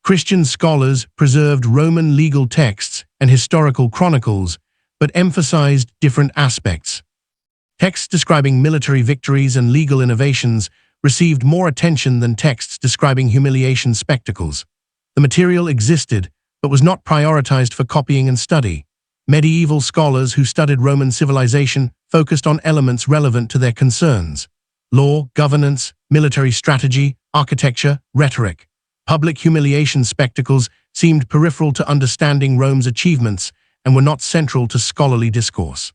Christian scholars preserved Roman legal texts and historical chronicles, but emphasized different aspects. Texts describing military victories and legal innovations received more attention than texts describing humiliation spectacles. The material existed, but was not prioritized for copying and study. Medieval scholars who studied Roman civilization focused on elements relevant to their concerns: law, governance, military strategy, architecture, rhetoric. Public humiliation spectacles seemed peripheral to understanding Rome's achievements and were not central to scholarly discourse.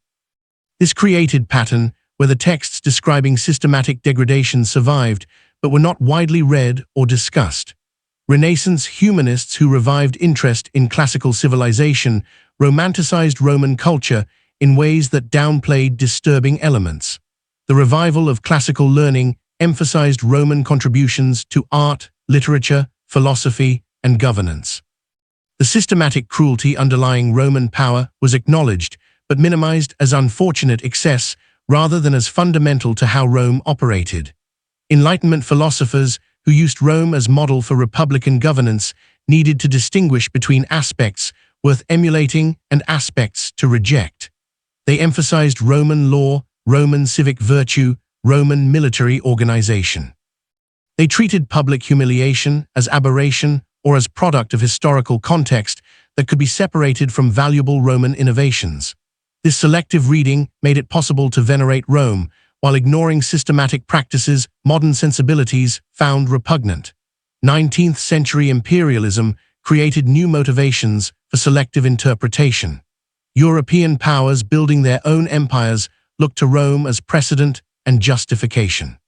This created pattern where the texts describing systematic degradation survived but were not widely read or discussed. Renaissance humanists who revived interest in classical civilization romanticized Roman culture in ways that downplayed disturbing elements. The revival of classical learning emphasized Roman contributions to art, literature, philosophy, and governance. The systematic cruelty underlying Roman power was acknowledged, but minimized as unfortunate excess rather than as fundamental to how Rome operated. Enlightenment philosophers who used Rome as model for republican governance needed to distinguish between aspects worth emulating and aspects to reject. They emphasized Roman law, Roman civic virtue, Roman military organization. They treated public humiliation as aberration or as product of historical context that could be separated from valuable Roman innovations. This selective reading made it possible to venerate Rome while ignoring systematic practices modern sensibilities found repugnant. 19th century imperialism created new motivations for selective interpretation. European powers building their own empires looked to Rome as precedent and justification.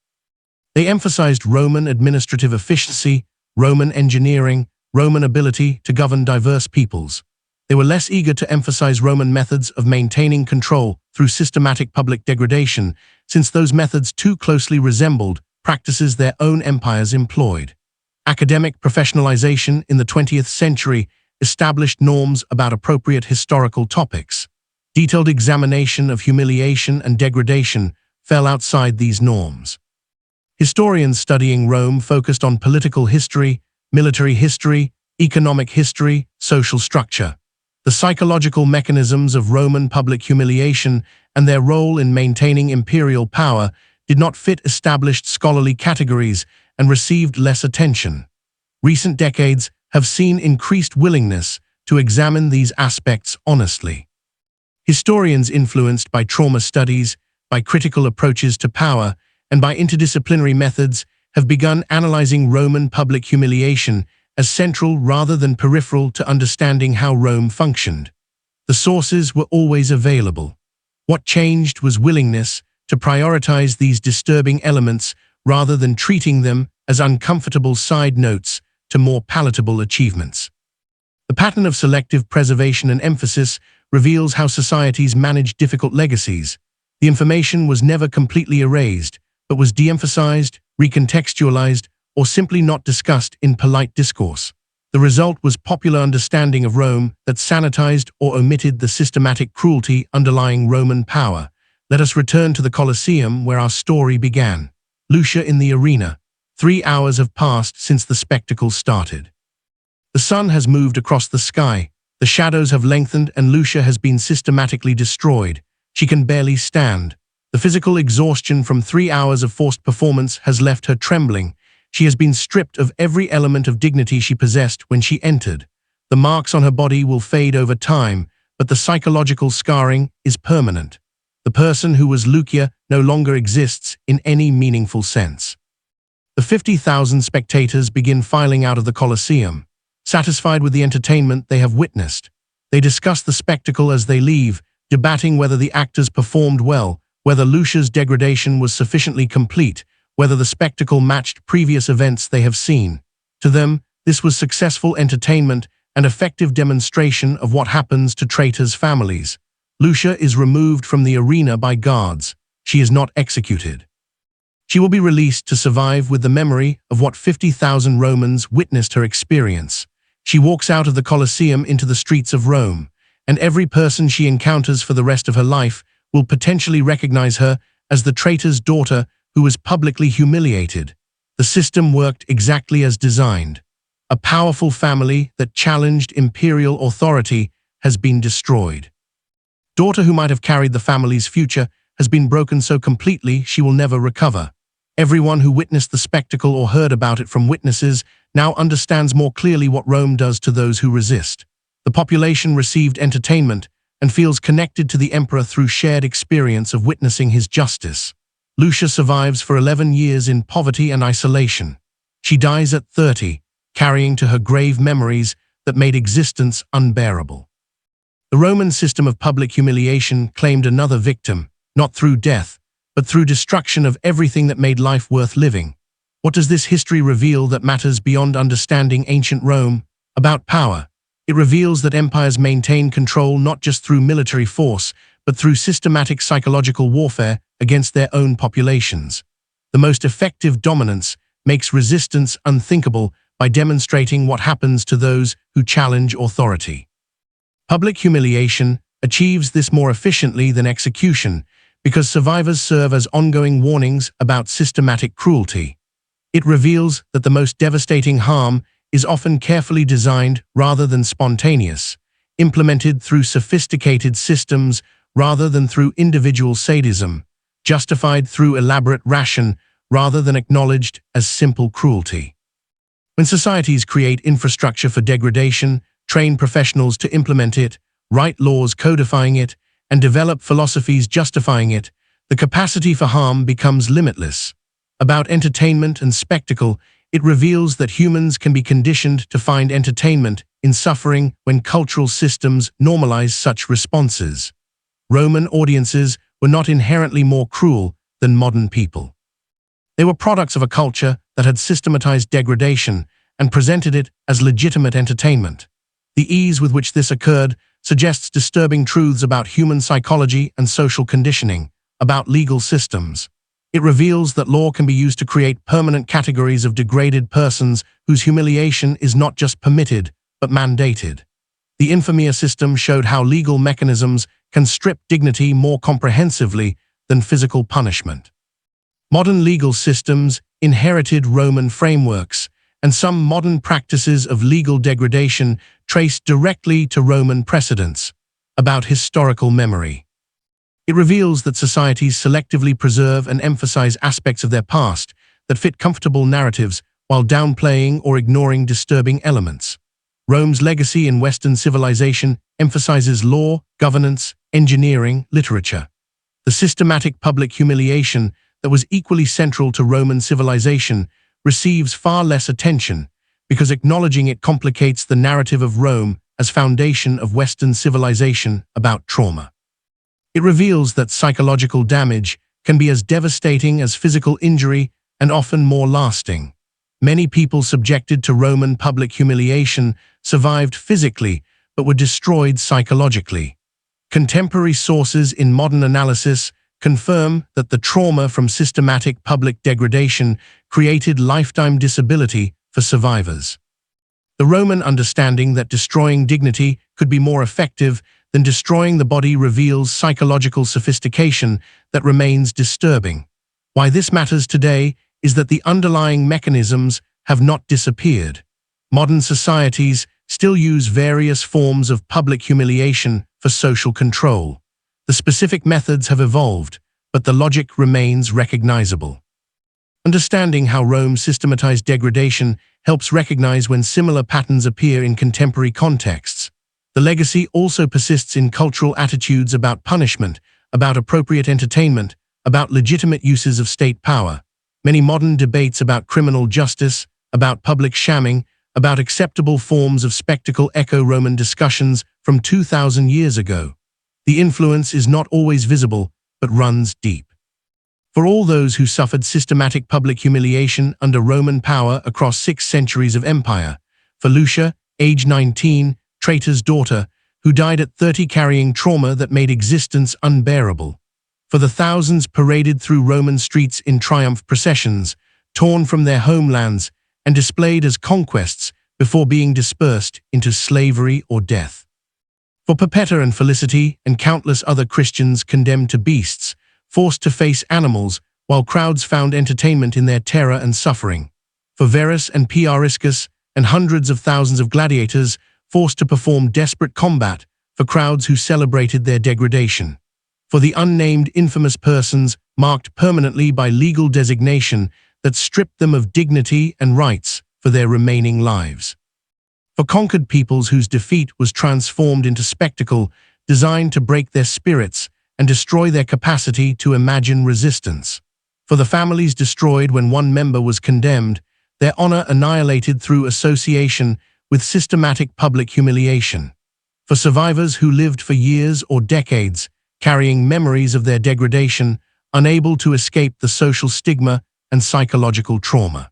They emphasized Roman administrative efficiency, Roman engineering, Roman ability to govern diverse peoples. They were less eager to emphasize Roman methods of maintaining control through systematic public degradation, since those methods too closely resembled practices their own empires employed. Academic professionalization in the 20th century established norms about appropriate historical topics. Detailed examination of humiliation and degradation fell outside these norms. Historians studying Rome focused on political history, military history, economic history, social structure. The psychological mechanisms of Roman public humiliation and their role in maintaining imperial power did not fit established scholarly categories and received less attention. Recent decades have seen increased willingness to examine these aspects honestly. Historians influenced by trauma studies, by critical approaches to power, and by interdisciplinary methods have begun analyzing Roman public humiliation as central rather than peripheral to understanding how Rome functioned. The sources were always available. What changed was willingness to prioritize these disturbing elements rather than treating them as uncomfortable side notes to more palatable achievements. The pattern of selective preservation and emphasis reveals how societies manage difficult legacies. The information was never completely erased, but was de-emphasized, recontextualized, or simply not discussed in polite discourse. The result was popular understanding of Rome that sanitized or omitted the systematic cruelty underlying Roman power. Let us return to the Colosseum where our story began. Lucia in the arena. 3 hours have passed since the spectacle started. The sun has moved across the sky, the shadows have lengthened, and Lucia has been systematically destroyed. She can barely stand. The physical exhaustion from 3 hours of forced performance has left her trembling. She has been stripped of every element of dignity she possessed when she entered. The marks on her body will fade over time, but the psychological scarring is permanent. The person who was Lucia no longer exists in any meaningful sense. The 50,000 spectators begin filing out of the Colosseum. Satisfied with the entertainment they have witnessed, they discuss the spectacle as they leave, debating whether the actors performed well, whether Lucia's degradation was sufficiently complete, whether the spectacle matched previous events they have seen. To them, this was successful entertainment and effective demonstration of what happens to traitors' families. Lucia is removed from the arena by guards. She is not executed. She will be released to survive with the memory of what 50,000 Romans witnessed her experience. She walks out of the Colosseum into the streets of Rome, and every person she encounters for the rest of her life will potentially recognize her as the traitor's daughter who was publicly humiliated. The system worked exactly as designed. A powerful family that challenged imperial authority has been destroyed. Daughter who might have carried the family's future has been broken so completely she will never recover. Everyone who witnessed the spectacle or heard about it from witnesses now understands more clearly what Rome does to those who resist. The population received entertainment and feels connected to the emperor through shared experience of witnessing his justice. Lucia survives for 11 years in poverty and isolation. She dies at 30, carrying to her grave memories that made existence unbearable. The Roman system of public humiliation claimed another victim, not through death, but through destruction of everything that made life worth living. What does this history reveal that matters beyond understanding ancient Rome? About power. It reveals that empires maintain control not just through military force, but through systematic psychological warfare against their own populations. The most effective dominance makes resistance unthinkable by demonstrating what happens to those who challenge authority. Public humiliation achieves this more efficiently than execution because survivors serve as ongoing warnings about systematic cruelty. It reveals that the most devastating harm is often carefully designed rather than spontaneous, implemented through sophisticated systems rather than through individual sadism, justified through elaborate ration rather than acknowledged as simple cruelty. When societies create infrastructure for degradation, train professionals to implement it, write laws codifying it, and develop philosophies justifying it, the capacity for harm becomes limitless. About entertainment and spectacle, it reveals that humans can be conditioned to find entertainment in suffering when cultural systems normalize such responses. Roman audiences were not inherently more cruel than modern people. They were products of a culture that had systematized degradation and presented it as legitimate entertainment. The ease with which this occurred suggests disturbing truths about human psychology and social conditioning, about legal systems. It reveals that law can be used to create permanent categories of degraded persons whose humiliation is not just permitted, but mandated. The infamia system showed how legal mechanisms can strip dignity more comprehensively than physical punishment. Modern legal systems inherited Roman frameworks, and some modern practices of legal degradation traced directly to Roman precedents about historical memory. It reveals that societies selectively preserve and emphasize aspects of their past that fit comfortable narratives while downplaying or ignoring disturbing elements. Rome's legacy in Western civilization emphasizes law, governance, engineering, literature. The systematic public humiliation that was equally central to Roman civilization receives far less attention because acknowledging it complicates the narrative of Rome as foundation of Western civilization about trauma. It reveals that psychological damage can be as devastating as physical injury and often more lasting. Many people subjected to Roman public humiliation survived physically but were destroyed psychologically. Contemporary sources in modern analysis confirm that the trauma from systematic public degradation created lifetime disability for survivors. The Roman understanding that destroying dignity could be more effective than destroying the body reveals psychological sophistication that remains disturbing. Why this matters today is that the underlying mechanisms have not disappeared. Modern societies still use various forms of public humiliation for social control. The specific methods have evolved, but the logic remains recognizable. Understanding how Rome systematized degradation helps recognize when similar patterns appear in contemporary contexts. The legacy also persists in cultural attitudes about punishment, about appropriate entertainment, about legitimate uses of state power. Many modern debates about criminal justice, about public shamming, about acceptable forms of spectacle echo Roman discussions from 2,000 years ago. The influence is not always visible, but runs deep. For all those who suffered systematic public humiliation under Roman power across 6 centuries of empire, for Lucia, age 19, traitor's daughter, who died at 30 carrying trauma that made existence unbearable. For the thousands paraded through Roman streets in triumph processions, torn from their homelands and displayed as conquests before being dispersed into slavery or death. For Perpetua and Felicity and countless other Christians condemned to beasts, forced to face animals while crowds found entertainment in their terror and suffering. For Verus and Priscus and hundreds of thousands of gladiators forced to perform desperate combat for crowds who celebrated their degradation. For the unnamed infamous persons marked permanently by legal designation that stripped them of dignity and rights for their remaining lives. For conquered peoples whose defeat was transformed into spectacle designed to break their spirits and destroy their capacity to imagine resistance. For the families destroyed when one member was condemned, their honor annihilated through association with systematic public humiliation. For survivors who lived for years or decades, carrying memories of their degradation, unable to escape the social stigma and psychological trauma.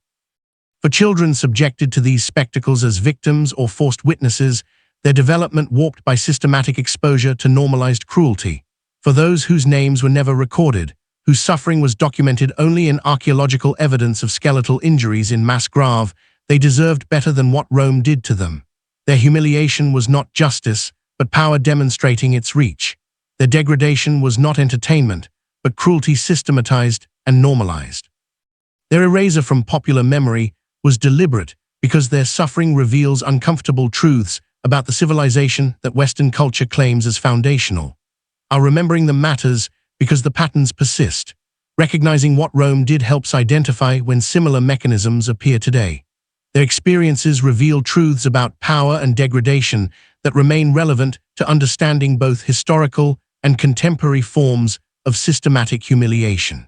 For children subjected to these spectacles as victims or forced witnesses, their development warped by systematic exposure to normalized cruelty. For those whose names were never recorded, whose suffering was documented only in archaeological evidence of skeletal injuries in mass grave, they deserved better than what Rome did to them. Their humiliation was not justice, but power demonstrating its reach. Their degradation was not entertainment, but cruelty systematized and normalized. Their erasure from popular memory was deliberate because their suffering reveals uncomfortable truths about the civilization that Western culture claims as foundational. Our remembering them matters because the patterns persist. Recognizing what Rome did helps identify when similar mechanisms appear today. Their experiences reveal truths about power and degradation that remain relevant to understanding both historical and contemporary forms of systematic humiliation.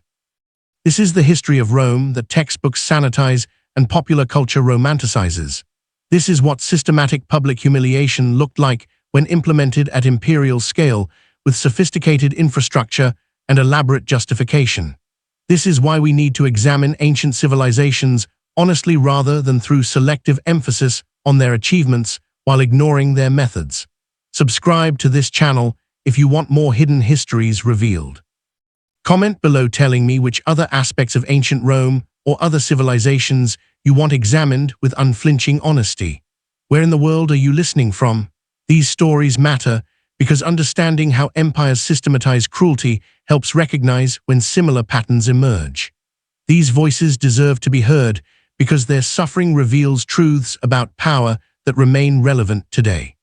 This is the history of Rome that textbooks sanitize and popular culture romanticizes. This is what systematic public humiliation looked like when implemented at imperial scale, with sophisticated infrastructure and elaborate justification. This is why we need to examine ancient civilizations honestly rather than through selective emphasis on their achievements while ignoring their methods. Subscribe to this channel if you want more hidden histories revealed. Comment below telling me which other aspects of ancient Rome or other civilizations you want examined with unflinching honesty. Where in the world are you listening from? These stories matter because understanding how empires systematize cruelty helps recognize when similar patterns emerge. These voices deserve to be heard because their suffering reveals truths about power that remain relevant today.